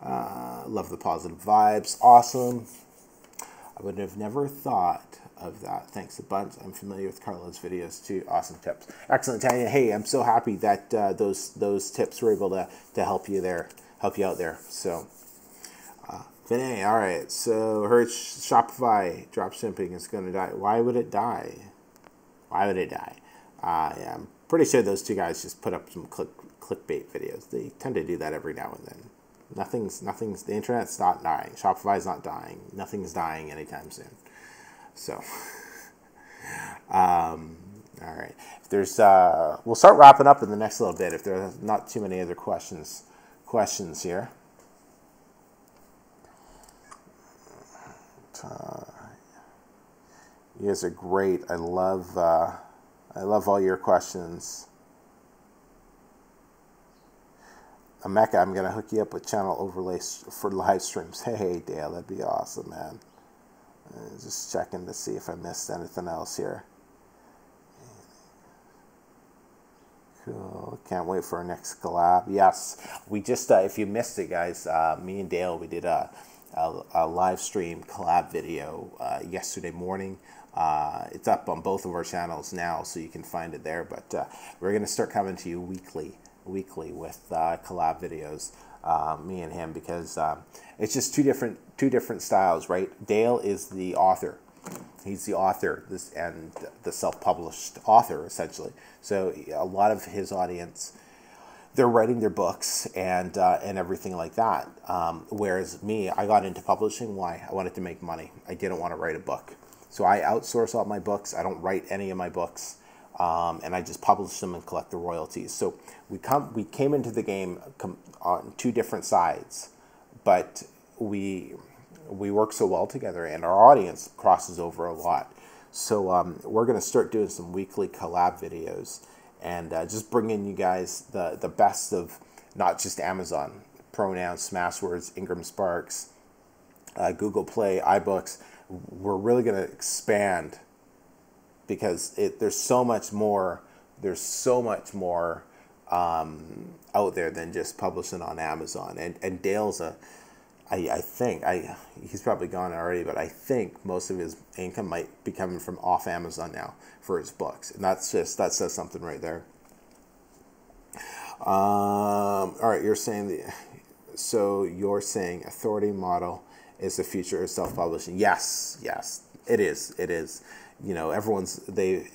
Love the positive vibes. Awesome. I would have never thought of that. Thanks a bunch. I'm familiar with Carla's videos too. Awesome tips. Excellent, Tanya. Hey, I'm so happy that those tips were able to help you out there. So, Vinay, all right. So, heard Shopify dropshipping is going to die. Why would it die? Yeah, I'm pretty sure those two guys just put up some clickbait videos. They tend to do that every now and then. Nothing's. The internet's not dying. Shopify's not dying. Nothing's dying anytime soon. So, all right. If there's, we'll start wrapping up in the next little bit. If there are not too many other questions here. You guys are great. I love all your questions. Emeka, I'm gonna hook you up with channel overlays for live streams. Hey, Dale, that'd be awesome, man. Just checking to see if I missed anything else here. Cool. Can't wait for our next collab. Yes, we just, if you missed it, guys, me and Dale, we did a live stream collab video yesterday morning. It's up on both of our channels now, so you can find it there. But we're going to start coming to you weekly with collab videos, me and him, because it's just two different styles, right? Dale is the author. He's the author, and the self-published author, essentially. So a lot of his audience, they're writing their books and everything like that. Whereas me, I got into publishing. Why? I wanted to make money. I didn't want to write a book. So I outsource all my books. I don't write any of my books. And I just publish them and collect the royalties. So we came into the game on two different sides, but we work so well together, and our audience crosses over a lot. So we're going to start doing some weekly collab videos and just bringing you guys the best of not just Amazon, Pronouns, Smashwords, Ingram Sparks, Google Play, iBooks. We're really going to expand because there's so much more. There's so much more out there than just publishing on Amazon. And Dale's I think he's probably gone already, but I think most of his income might be coming from off Amazon now for his books, and that says something right there. All right, you're saying authority model is the future of self-publishing. Yes, it is. You know, it is. The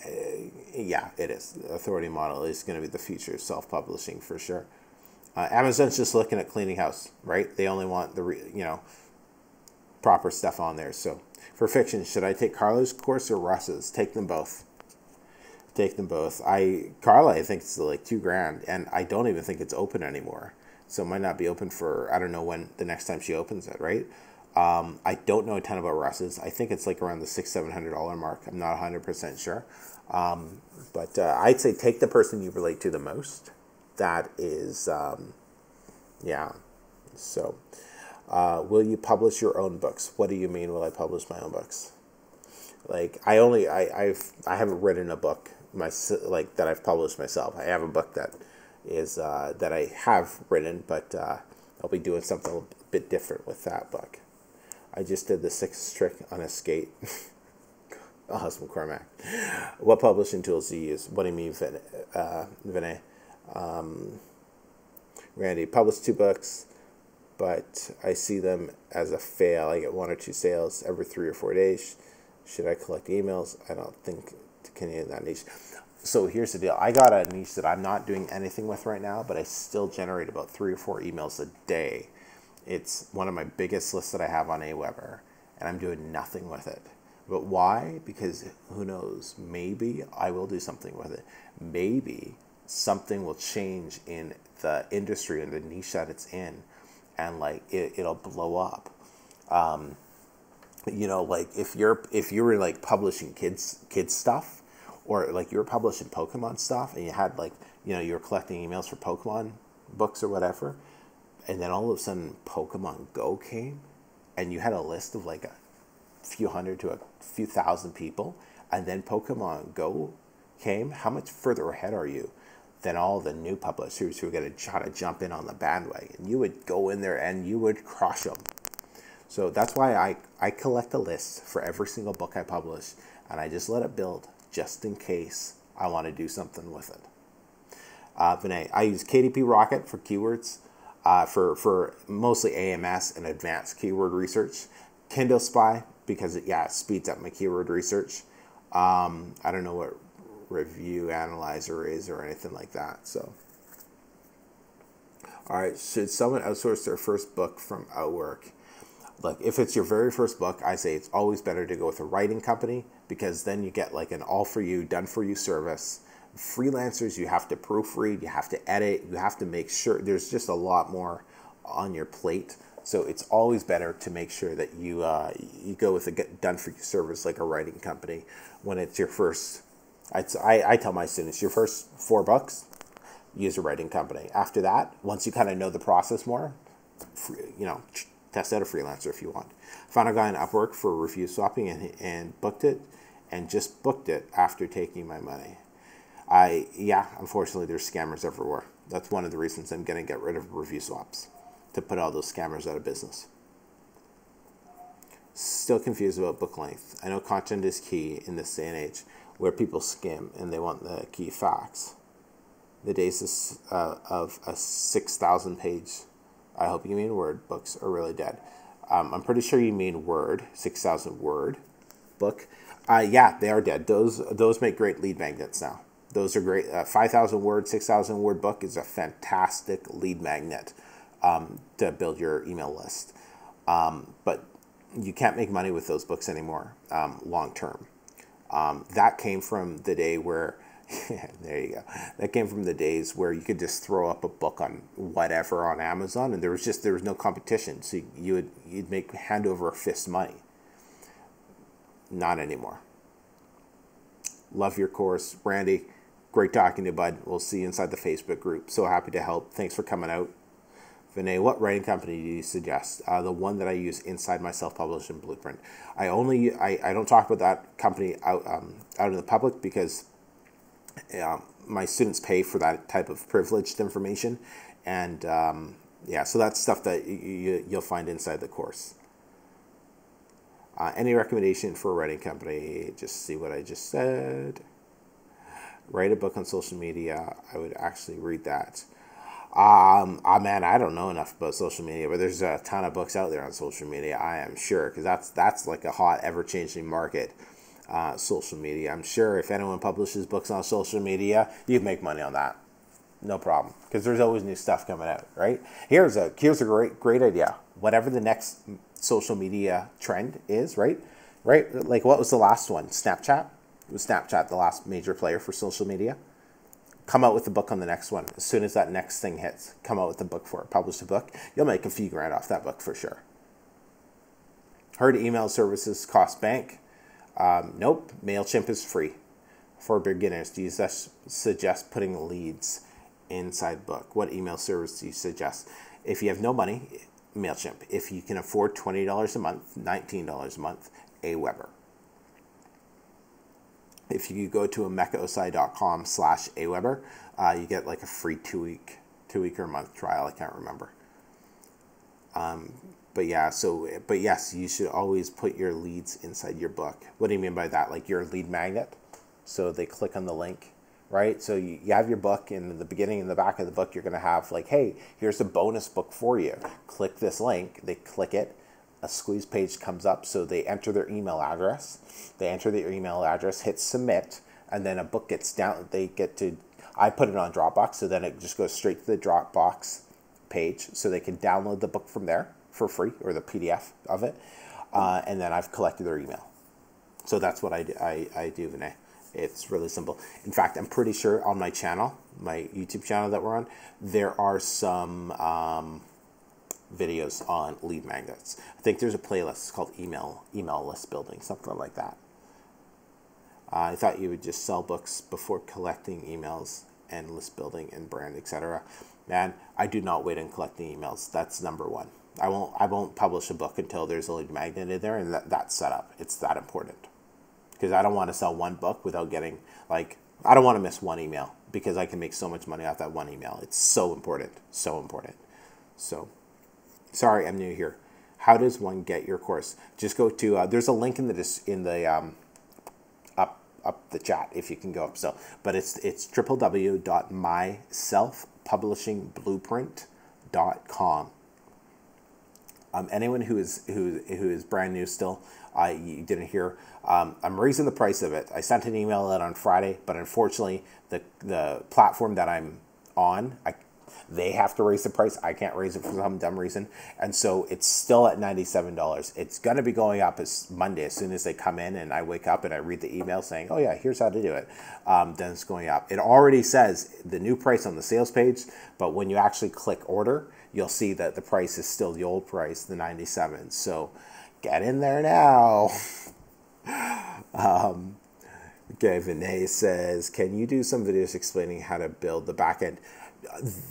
authority model is going to be the future of self-publishing for sure. Amazon's just looking at cleaning house, right? They only want the proper stuff on there. So for fiction, should I take Carla's course or Russ's? Take them both. Carla, I think it's like $2,000, and I don't even think it's open anymore. So it might not be open for, I don't know when the next time she opens it, right? I don't know a ton about Russ's. I think it's like around the $600-700 mark. I'm not 100% sure. But I'd say take the person you relate to the most. That is, So, will you publish your own books? What do you mean, will I publish my own books? Like, I haven't written a book that I've published myself. I have a book that is, that I have written, but I'll be doing something a bit different with that book. I just did the 6th trick on a skate. Awesome, Cormac. What publishing tools do you use? What do you mean, Vinay? Randy, published 2 books, but I see them as a fail. I get 1 or 2 sales every 3 or 4 days. Should I collect emails? I don't think can in that niche. So here's the deal. I got a niche that I'm not doing anything with right now, but I still generate about 3 or 4 emails a day. It's one of my biggest lists that I have on Aweber, and I'm doing nothing with it. But why? Because who knows? Maybe I will do something with it. Maybe something will change in the industry and the niche that it's in, and like it'll blow up. Like if you were like publishing kids stuff, or like you were publishing Pokemon stuff, and you had like you were collecting emails for Pokemon books or whatever, and then all of a sudden Pokemon Go came, and you had a list of like a few hundred to a few thousand people, and then Pokemon Go came, how much further ahead are you than all the new publishers who are going to try to jump in on the bandwagon? You would go in there and you would crush them. So that's why I collect a list for every single book I publish, and I just let it build just in case I want to do something with it. Vinay, I use KDP Rocket for keywords, for mostly AMS and advanced keyword research. Kindle Spy, because it speeds up my keyword research. I don't know what Review Analyzer is or anything like that. So, all right, should someone outsource their first book from Outwork? Look, if it's your very first book, I say it's always better to go with a writing company, because then you get like an all-for-you, done-for-you service. Freelancers, you have to proofread, you have to edit, you have to make sure there's just a lot more on your plate. So it's always better to make sure that you go with a done-for-you service like a writing company when it's your first. I tell my students, your first 4 books, use a writing company. After that, once you kind of know the process more, test out a freelancer if you want. Found a guy on Upwork for review swapping and booked it, and just booked it after taking my money. Unfortunately, there's scammers everywhere. That's one of the reasons I'm going to get rid of review swaps, to put all those scammers out of business. Still confused about book length. I know content is key in this day and age, where people skim and they want the key facts. The days of a 6,000 page, I hope you mean word, books are really dead. I'm pretty sure you mean word, 6,000 word book. They are dead. Those make great lead magnets now. Those are great. 5,000 word, 6,000 word book is a fantastic lead magnet to build your email list. But you can't make money with those books anymore long term. That came from the day where, there you go. That came from the days where you could just throw up a book on whatever on Amazon, and there was no competition. So you'd make hand over fist money. Not anymore. Love your course, Randy. Great talking to you, bud. We'll see you inside the Facebook group. So happy to help. Thanks for coming out. Vinay, what writing company do you suggest? The one that I use inside my self-publishing blueprint. I don't talk about that company out in the public, because my students pay for that type of privileged information, and so that's stuff that you'll find inside the course. Any recommendation for a writing company? Just see what I just said. Write a book on social media. I would actually read that. Man, I don't know enough about social media, but there's a ton of books out there on social media, I am sure, because that's like a hot, ever-changing market, social media. I'm sure if anyone publishes books on social media, you can make money on that. No problem, because there's always new stuff coming out, right? Here's a great idea. Whatever the next social media trend is, right? Like, what was the last one? Snapchat? It was Snapchat, the last major player for social media. Come out with a book on the next one. As soon as that next thing hits, come out with a book for it. Publish a book. You'll make a few grand off that book for sure. Heard email services cost bank. Nope. MailChimp is free for beginners. Do you suggest putting leads inside book? What email service do you suggest? If you have no money, MailChimp. If you can afford $20 a month, $19 a month, Aweber. If you go to emekaosai.com/Aweber, you get like a free 2-week or a month trial. I can't remember. But yes, you should always put your leads inside your book. What do you mean by that? Like your lead magnet? So they click on the link, right? So you have your book, and in the beginning and the back of the book, you're going to have like, hey, here's a bonus book for you. Click this link. They click it. A squeeze page comes up, so they enter their email address. Hit submit, and then a book gets down. I put it on Dropbox, so then it just goes straight to the Dropbox page, so they can download the book from there, for free, or the PDF of it, and then I've collected their email. So that's what I do, Vinay. It's really simple. In fact, I'm pretty sure on my channel, my YouTube channel that we're on, there are some videos on lead magnets. I think there's a playlist. It's called email list building, something like that. I thought you would just sell books before collecting emails and list building and brand, etc. Man, I do not wait on collecting emails. That's number one. I won't publish a book until there's a lead magnet in there and that's set up. It's that important. Because I don't want to sell one book without getting, like, I don't want to miss one email because I can make so much money off that one email. It's so important. So important. So, sorry, I'm new here. How does one get your course? Just go to, there's a link in the up the chat if you can go up. So, but it's www.myselfpublishingblueprint.com. Anyone who is brand new still, you didn't hear, I'm raising the price of it. I sent an email out on Friday, but unfortunately the platform that I'm on, they have to raise the price. I can't raise it for some dumb reason. And so it's still at $97. It's going to be going up as Monday. As soon as they come in and I wake up and I read the email saying, oh yeah, here's how to do it. Then it's going up. It already says the new price on the sales page, but when you actually click order, you'll see that the price is still the old price, the $97. So get in there now. Okay, Vinay says, can you do some videos explaining how to build the back end?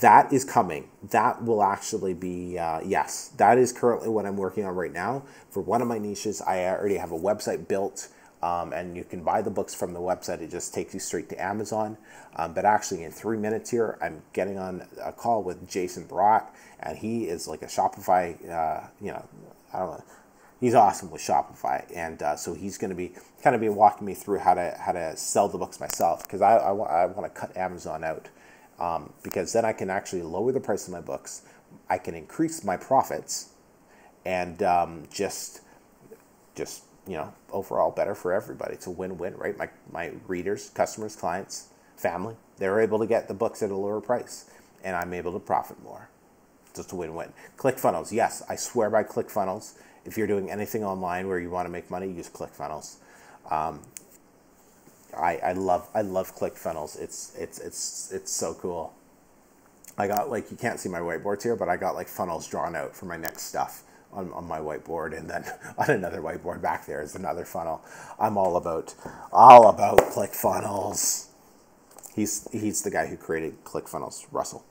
That is coming. That will actually be, yes, that is currently what I'm working on right now. For one of my niches, I already have a website built, and you can buy the books from the website. It just takes you straight to Amazon. But actually in 3 minutes here, I'm getting on a call with Jason Brock, and he is like a Shopify, I don't know. He's awesome with Shopify, and so he's going to be kind of walking me through how to sell the books myself, because I want to cut Amazon out, because then I can actually lower the price of my books, I can increase my profits, and just overall better for everybody. It's a win-win, right? My readers, customers, clients, family, they're able to get the books at a lower price, and I'm able to profit more. Just a win-win. ClickFunnels, yes, I swear by ClickFunnels. If you're doing anything online where you want to make money, use ClickFunnels. I love ClickFunnels. It's so cool. I got, like, you can't see my whiteboards here, but I got like funnels drawn out for my next stuff on my whiteboard, and then on another whiteboard back there is another funnel. I'm all about ClickFunnels. He's the guy who created ClickFunnels, Russell.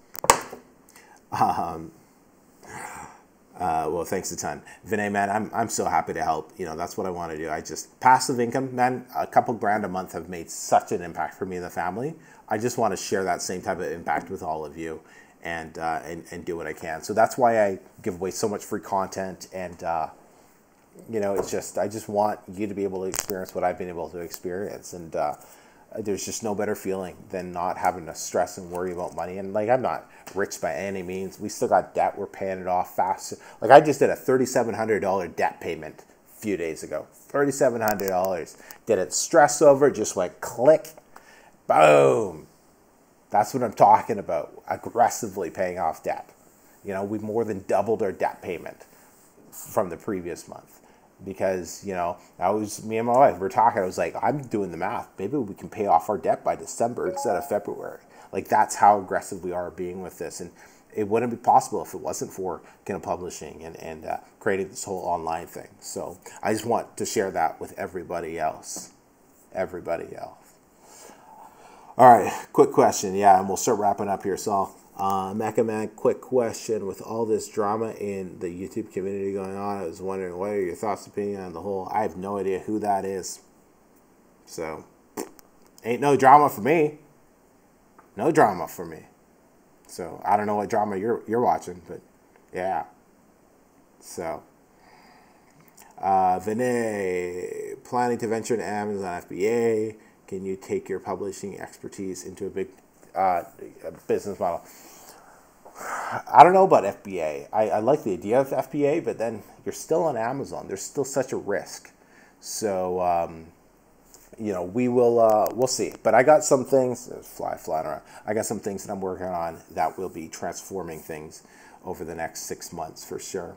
Well, thanks a ton. Vinay, man, I'm so happy to help. That's what I want to do. I just, passive income, man, a couple grand a month have made such an impact for me and the family. I just want to share that same type of impact with all of you and do what I can. So that's why I give away so much free content. And, it's just, I just want you to be able to experience what I've been able to experience. And, there's just no better feeling than not having to stress and worry about money. And like, I'm not rich by any means. We still got debt. We're paying it off fast. Like, I just did a $3,700 debt payment a few days ago. $3,700. Did it stress over, just went click, boom. That's what I'm talking about. Aggressively paying off debt. We more than doubled our debt payment from the previous month. Because, me and my wife were talking, I was like, I'm doing the math. Maybe we can pay off our debt by December instead of February. Like, that's how aggressive we are being with this. And it wouldn't be possible if it wasn't for Kindle publishing and creating this whole online thing. So I just want to share that with everybody else. All right, quick question. Yeah, and we'll start wrapping up here. So, Emeka, man, quick question. With all this drama in the YouTube community going on, I was wondering, what are your thoughts, opinion on the whole? I have no idea who that is. So, ain't no drama for me. No drama for me. So, I don't know what drama you're watching, but yeah. So, Vinay, planning to venture into Amazon FBA. Can you take your publishing expertise into a big business model? I don't know about FBA. I like the idea of FBA, but then you're still on Amazon. There's still such a risk. So, we'll see. But I got some things, flying around. I got some things that I'm working on that will be transforming things over the next 6 months for sure.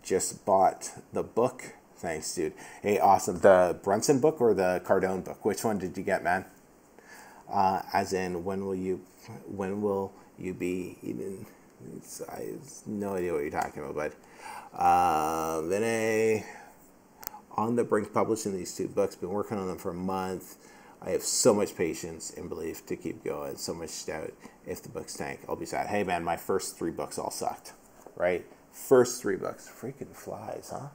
just bought the book. Thanks, dude. Hey, awesome. The Brunson book or the Cardone book? Which one did you get, man? As in, when will you be even? I have no idea what you're talking about, bud. Vinay, On the Brink publishing these 2 books. Been working on them for a month. I have so much patience and belief to keep going. So much doubt. If the books tank, I'll be sad. Hey, man, my first 3 books all sucked. Right? First 3 books. Freaking flies, huh?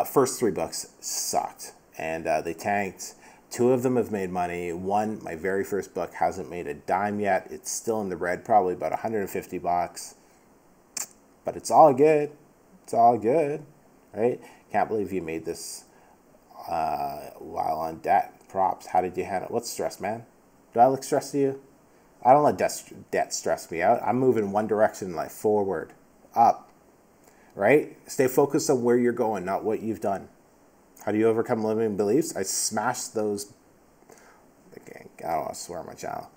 First 3 books sucked. And they tanked. 2 of them have made money. One, my very first book, hasn't made a dime yet. It's still in the red, probably about $150. But it's all good. It's all good, right? Can't believe you made this while on debt. Props. How did you handle it? What's stress, man? Do I look stressed to you? I don't let debt stress me out. I'm moving one direction, like forward, up, right? Stay focused on where you're going, not what you've done. How do you overcome limiting beliefs? I smashed those. I don't want to swear on my channel.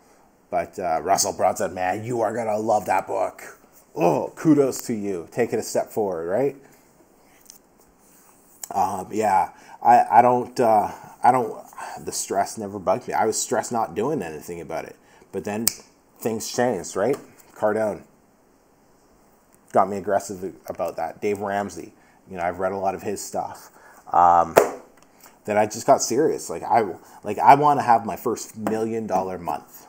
But Russell Brunson, man, you are going to love that book. Oh, kudos to you. Taking a step forward, right? Yeah, I don't, the stress never bugged me. I was stressed not doing anything about it. But then things changed, right? Cardone got me aggressive about that. Dave Ramsey, I've read a lot of his stuff. Then I just got serious. I want to have my first $1 million month.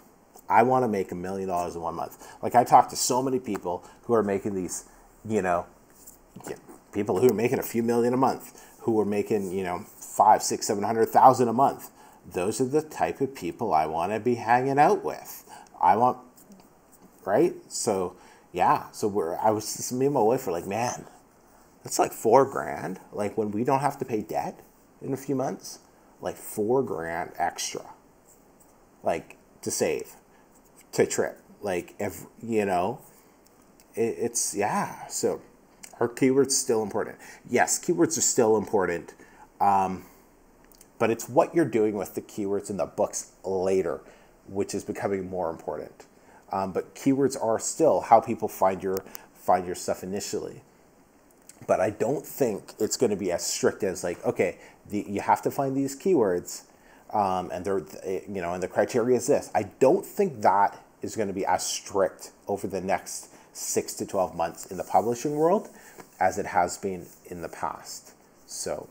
I want to make $1 million in 1 month. I talk to so many people who are making these, people who are making a few million a month, who are making, 5, 6, 700,000 a month. Those are the type of people I want to be hanging out with. Right? So, yeah. So me and my wife were like, man, that's like $4,000. When we don't have to pay debt in a few months, $4,000 extra, to save, to trip, it's, yeah. So are keywords still important? Yes, keywords are still important. But it's what you're doing with the keywords in the books later, which is becoming more important. But keywords are still how people find your stuff initially. But I don't think it's going to be as strict as okay, you have to find these keywords, and they're and the criteria is this. I don't think that is going to be as strict over the next 6 to 12 months in the publishing world as it has been in the past. So,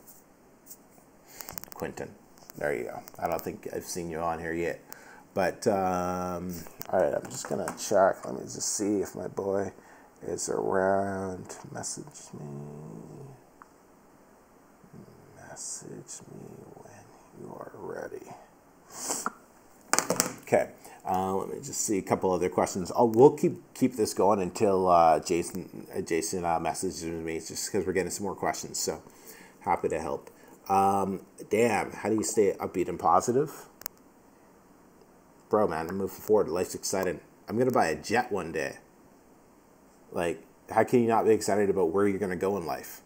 Quentin, there you go. I don't think I've seen you on here yet, but all right. I'm just gonna check. Let me just see if my boy is around. Message me when you are ready. Okay, let me just see a couple other questions. We'll keep this going until Jason messages me, just because we're getting some more questions. So happy to help. Dan, how do you stay upbeat and positive? Bro, man, I'm moving forward. Life's exciting. I'm gonna buy a jet one day. How can you not be excited about where you're going to go in life,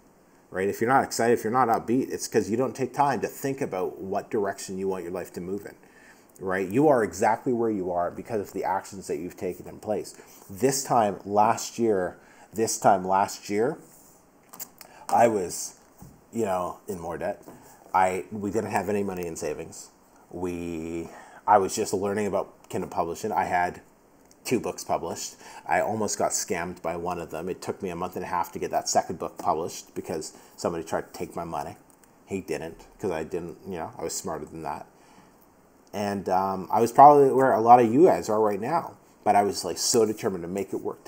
right? If you're not excited, if you're not upbeat, it's because you don't take time to think about what direction you want your life to move in, right? You are exactly where you are because of the actions that you've taken in place. This time last year, I was, in more debt. We didn't have any money in savings. I was just learning about Kindle publishing. I had 2 books published. I almost got scammed by one of them. It took me a month and a half to get that second book published because somebody tried to take my money. He didn't, because I didn't, I was smarter than that. And I was probably where a lot of you guys are right now. But I was so determined to make it work,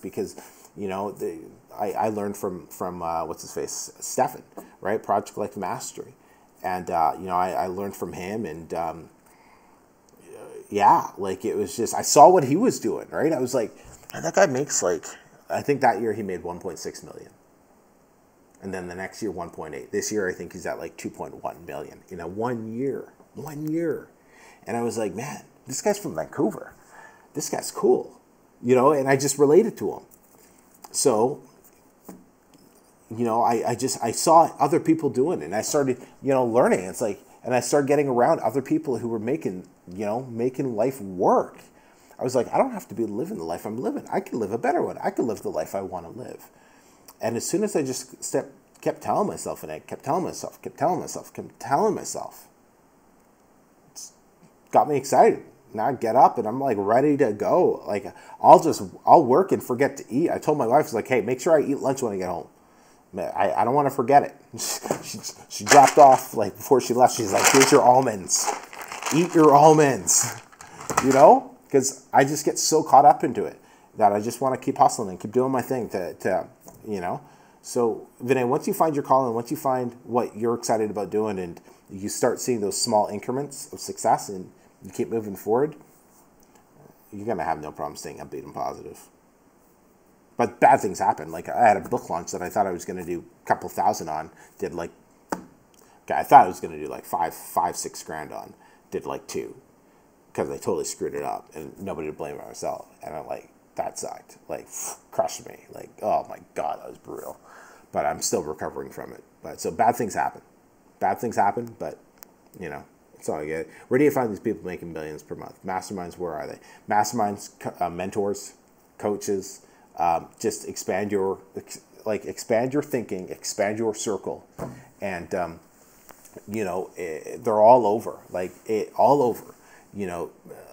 because, I learned from what's his face, Stefan, right? Project Life Mastery. And, I learned from him, and yeah, it was just, I saw what he was doing, right? I was like, that guy makes I think that year he made 1.6 million. And then the next year, 1.8. This year, I think he's at 2.1 million in 1 year. 1 year. And I was like, man, this guy's from Vancouver. This guy's cool, and I just related to him. So, I saw other people doing it, and I started, learning. It's and I started getting around other people who were making life work. I was like, I don't have to be living the life I'm living. I can live a better one. I can live the life I want to live. And as soon as I just kept telling myself, and I kept telling myself, it's got me excited. Now I get up and I'm like ready to go. Like I'll work and forget to eat. I told my wife, I was like, hey, make sure I eat lunch when I get home. I don't want to forget it. She dropped off, like, before she left, she's like, here's your almonds. Eat your almonds. You know? Because I just get so caught up into it that I just want to keep hustling and keep doing my thing to you know. So, Vinay, once you find your calling, once you find what you're excited about doing, and you start seeing those small increments of success and you keep moving forward, you're going to have no problem staying upbeat and positive. But bad things happen. Like, I had a book launch that I thought I was going to do a couple thousand on. Did like, okay, I thought I was going to do like $6 grand on. Did like 2, because I totally screwed it up, and nobody to blame but myself. And I'm like, that sucked. Like, crushed me. Like, oh my God, that was brutal. But I'm still recovering from it. But so bad things happen. Bad things happen, but you know, it's all good. Where do you find these people making millions per month? Masterminds, where are they? Masterminds, mentors, coaches. Just expand your thinking, expand your circle, and you know, they're all over, all over. You know,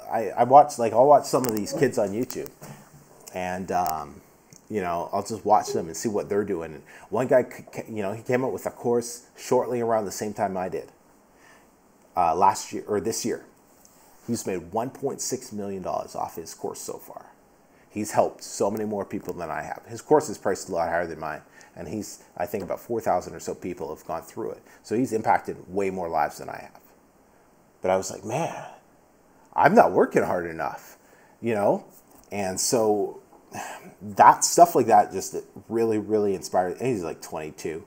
I'll watch some of these kids on YouTube, and you know, I'll just watch them and see what they're doing. And one guy, you know, he came out with a course shortly around the same time I did, last year or this year. He's made $1.6 million off his course so far. He's helped so many more people than I have. His course is priced a lot higher than mine. And I think about 4,000 or so people have gone through it. So he's impacted way more lives than I have. But I was like, man, I'm not working hard enough, you know? And so that stuff like that just really, really inspires. And he's like 22.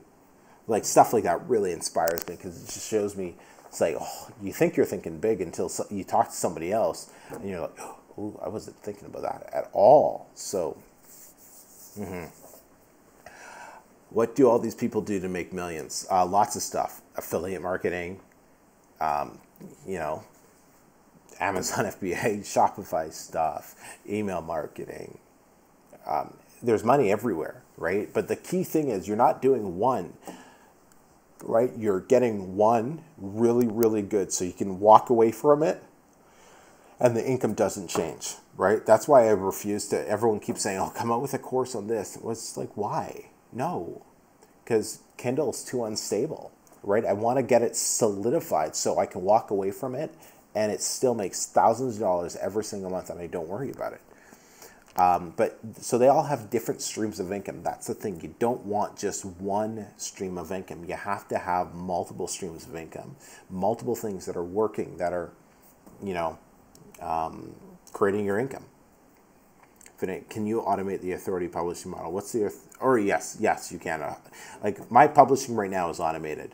Like, stuff like that really inspires me, because it just shows me, it's like, oh, you think you're thinking big until you talk to somebody else and you're like, oh, I wasn't thinking about that at all. So, what do all these people do to make millions? Lots of stuff. Affiliate marketing, you know, Amazon FBA, Shopify stuff, email marketing. There's money everywhere, right? But the key thing is you're not doing one, right? You're getting one really, really good so you can walk away from it and the income doesn't change, right? That's why I refuse to, everyone keeps saying, oh, come out with a course on this. It's like, why? No, because Kindle's too unstable, right? I want to get it solidified so I can walk away from it and it still makes thousands of dollars every single month and I don't worry about it. But so they all have different streams of income. That's the thing. You don't want just one stream of income. You have to have multiple streams of income, multiple things that are working, that are, you know, creating your income. Can you automate the authority publishing model? What's the, or yes, you can. Like, my publishing right now is automated.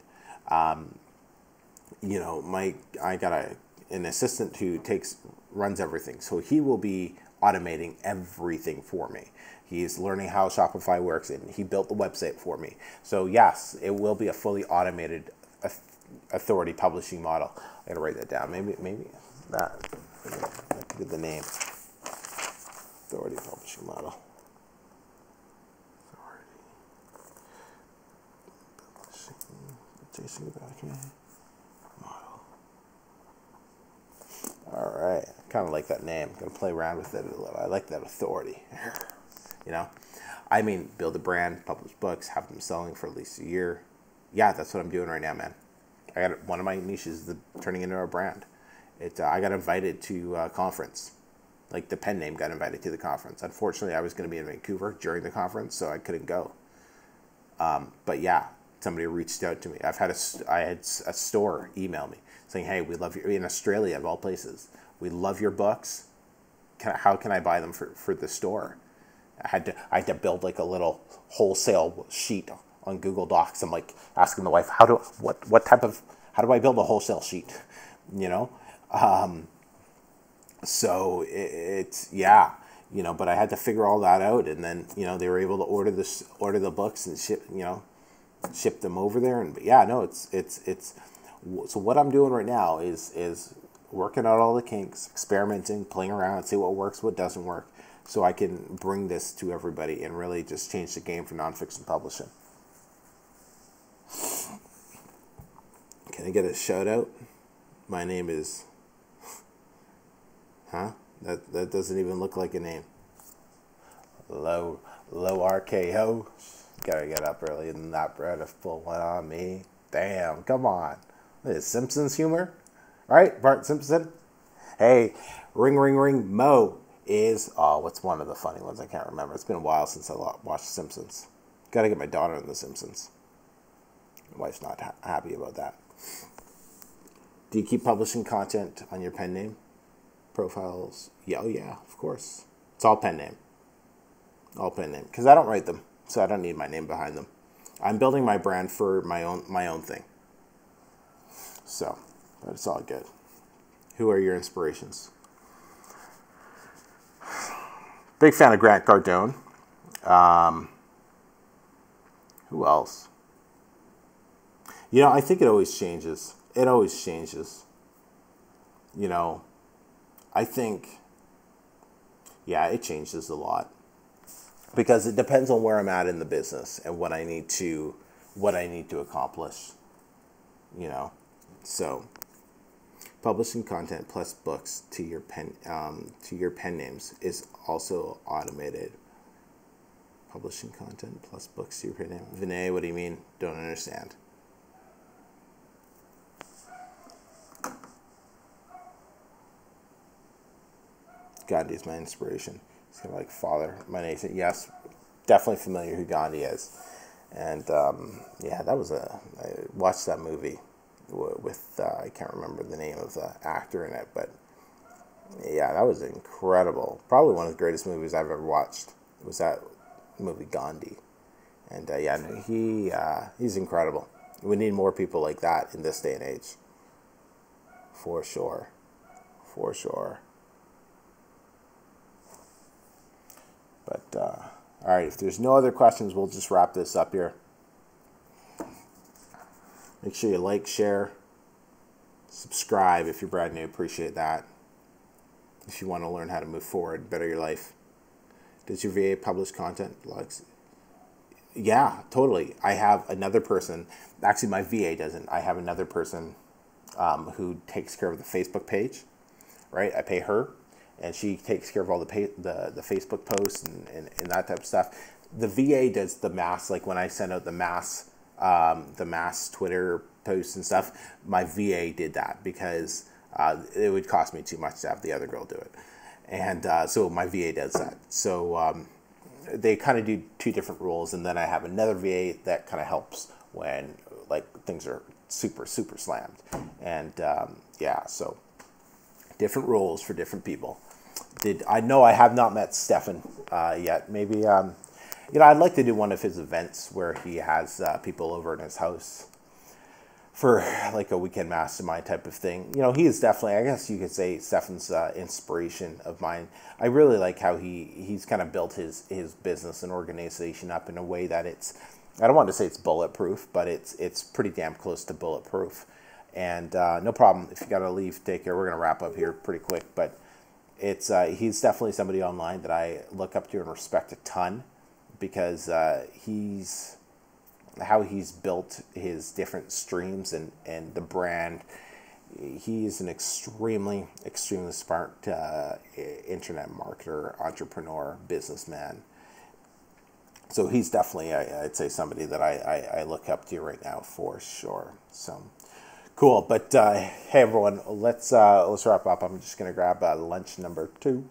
You know, I got an assistant who runs everything. So he will be automating everything for me. He's learning how Shopify works, and he built the website for me. So yes, it will be a fully automated authority publishing model. I gotta write that down. Maybe that could be the name. Authority publishing model. Authority publishing model. All right, I kind of like that name. I'm gonna play around with it a little. I like that authority. You know, I mean, build a brand, publish books, have them selling for at least a year. Yeah, that's what I'm doing right now, man. I got one of my niches is turning into a brand. I got invited to a conference. Like, the pen name got invited to the conference. Unfortunately, I was going to be in Vancouver during the conference, so I couldn't go. But yeah, somebody reached out to me. I had a store email me saying, "Hey, we love you in Australia of all places. We love your books. How can I buy them for the store?" I had to build like a little wholesale sheet on Google Docs. I'm like asking the wife, how do I build a wholesale sheet? You know. So it's, yeah, you know, but I had to figure all that out, and then, you know, they were able to order the books and ship them over there. And, but yeah, no, it's so what I'm doing right now is working out all the kinks, experimenting, playing around, see what works, what doesn't work, so I can bring this to everybody and really just change the game for nonfiction publishing. Can I get a shout out? My name is, That doesn't even look like a name. Low RKO. Gotta get up early and not bread to pull one on me. Damn, come on. This is Simpsons humor, right? Bart Simpson. Hey, ring. Mo is, what's one of the funny ones? I can't remember. It's been a while since I watched Simpsons. Gotta get my daughter in the Simpsons. My wife's not happy about that. Do you keep publishing content on your pen name profiles? Yeah, of course. It's all pen name. All pen name. Because I don't write them, so I don't need my name behind them. I'm building my brand for my own thing. So, but it's all good. Who are your inspirations? Big fan of Grant Cardone. Who else? I think it always changes. It always changes. I think, it changes a lot. Because it depends on where I'm at in the business and what I need to accomplish. So publishing content plus books to your pen names is also automated. Publishing content plus books to your pen name. Vinay, what do you mean? Don't understand. Gandhi's my inspiration. He's kind of like father. My name, yes, definitely familiar who Gandhi is. And I watched that movie with, I can't remember the name of the actor in it, but yeah, that was incredible. Probably one of the greatest movies I've ever watched was that movie Gandhi. And he's incredible. We need more people like that in this day and age. For sure. But, all right, if there's no other questions, we'll just wrap this up here. Make sure you like, share, subscribe if you're brand new. Appreciate that. If you want to learn how to move forward, better your life. Does your VA publish content? Yeah, totally. I have another person. Actually, my VA doesn't. I have another person who takes care of the Facebook page, right? I pay her. And she takes care of all the Facebook posts and that type of stuff. The VA does the mass, like when I send out the mass Twitter posts and stuff, my VA did that because it would cost me too much to have the other girl do it. And so my VA does that. So they kind of do two different roles. And then I have another VA that kind of helps when things are super, super slammed. And so different roles for different people. I know I have not met Stefan yet. Maybe, I'd like to do one of his events where he has people over in his house for like a weekend mastermind type of thing. He is definitely, I guess you could say, Stefan's inspiration of mine. I really like how he's kind of built his business and organization up in a way that I don't want to say it's bulletproof, but it's pretty damn close to bulletproof. And no problem. If you got to leave, take care. We're going to wrap up here pretty quick, but he's definitely somebody online that I look up to and respect a ton because how he's built his different streams and the brand. He's an extremely, extremely smart internet marketer, entrepreneur, businessman. So he's definitely, I'd say, somebody that I look up to right now for sure. So cool, but hey everyone, let's wrap up. I'm just gonna grab lunch number 2,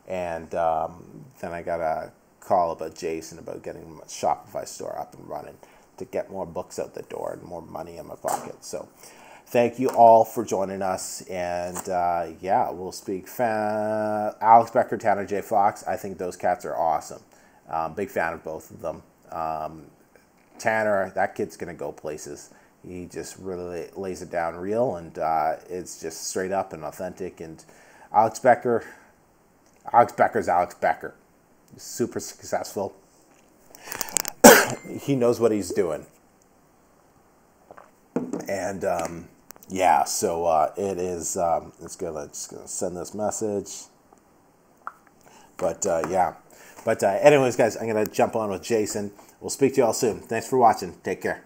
and then I got a call about Jason about getting a Shopify store up and running to get more books out the door and more money in my pocket. So thank you all for joining us, and we'll speak. Alex Becker, Tanner J. Fox. I think those cats are awesome. Big fan of both of them. Tanner, that kid's gonna go places. He just really lays it down real, and it's just straight up and authentic. And Alex Becker's Alex Becker. He's super successful. He knows what he's doing. And so it is. It's good. I'm just gonna send this message. But yeah. But anyways, guys, I'm going to jump on with Jason. We'll speak to you all soon. Thanks for watching. Take care.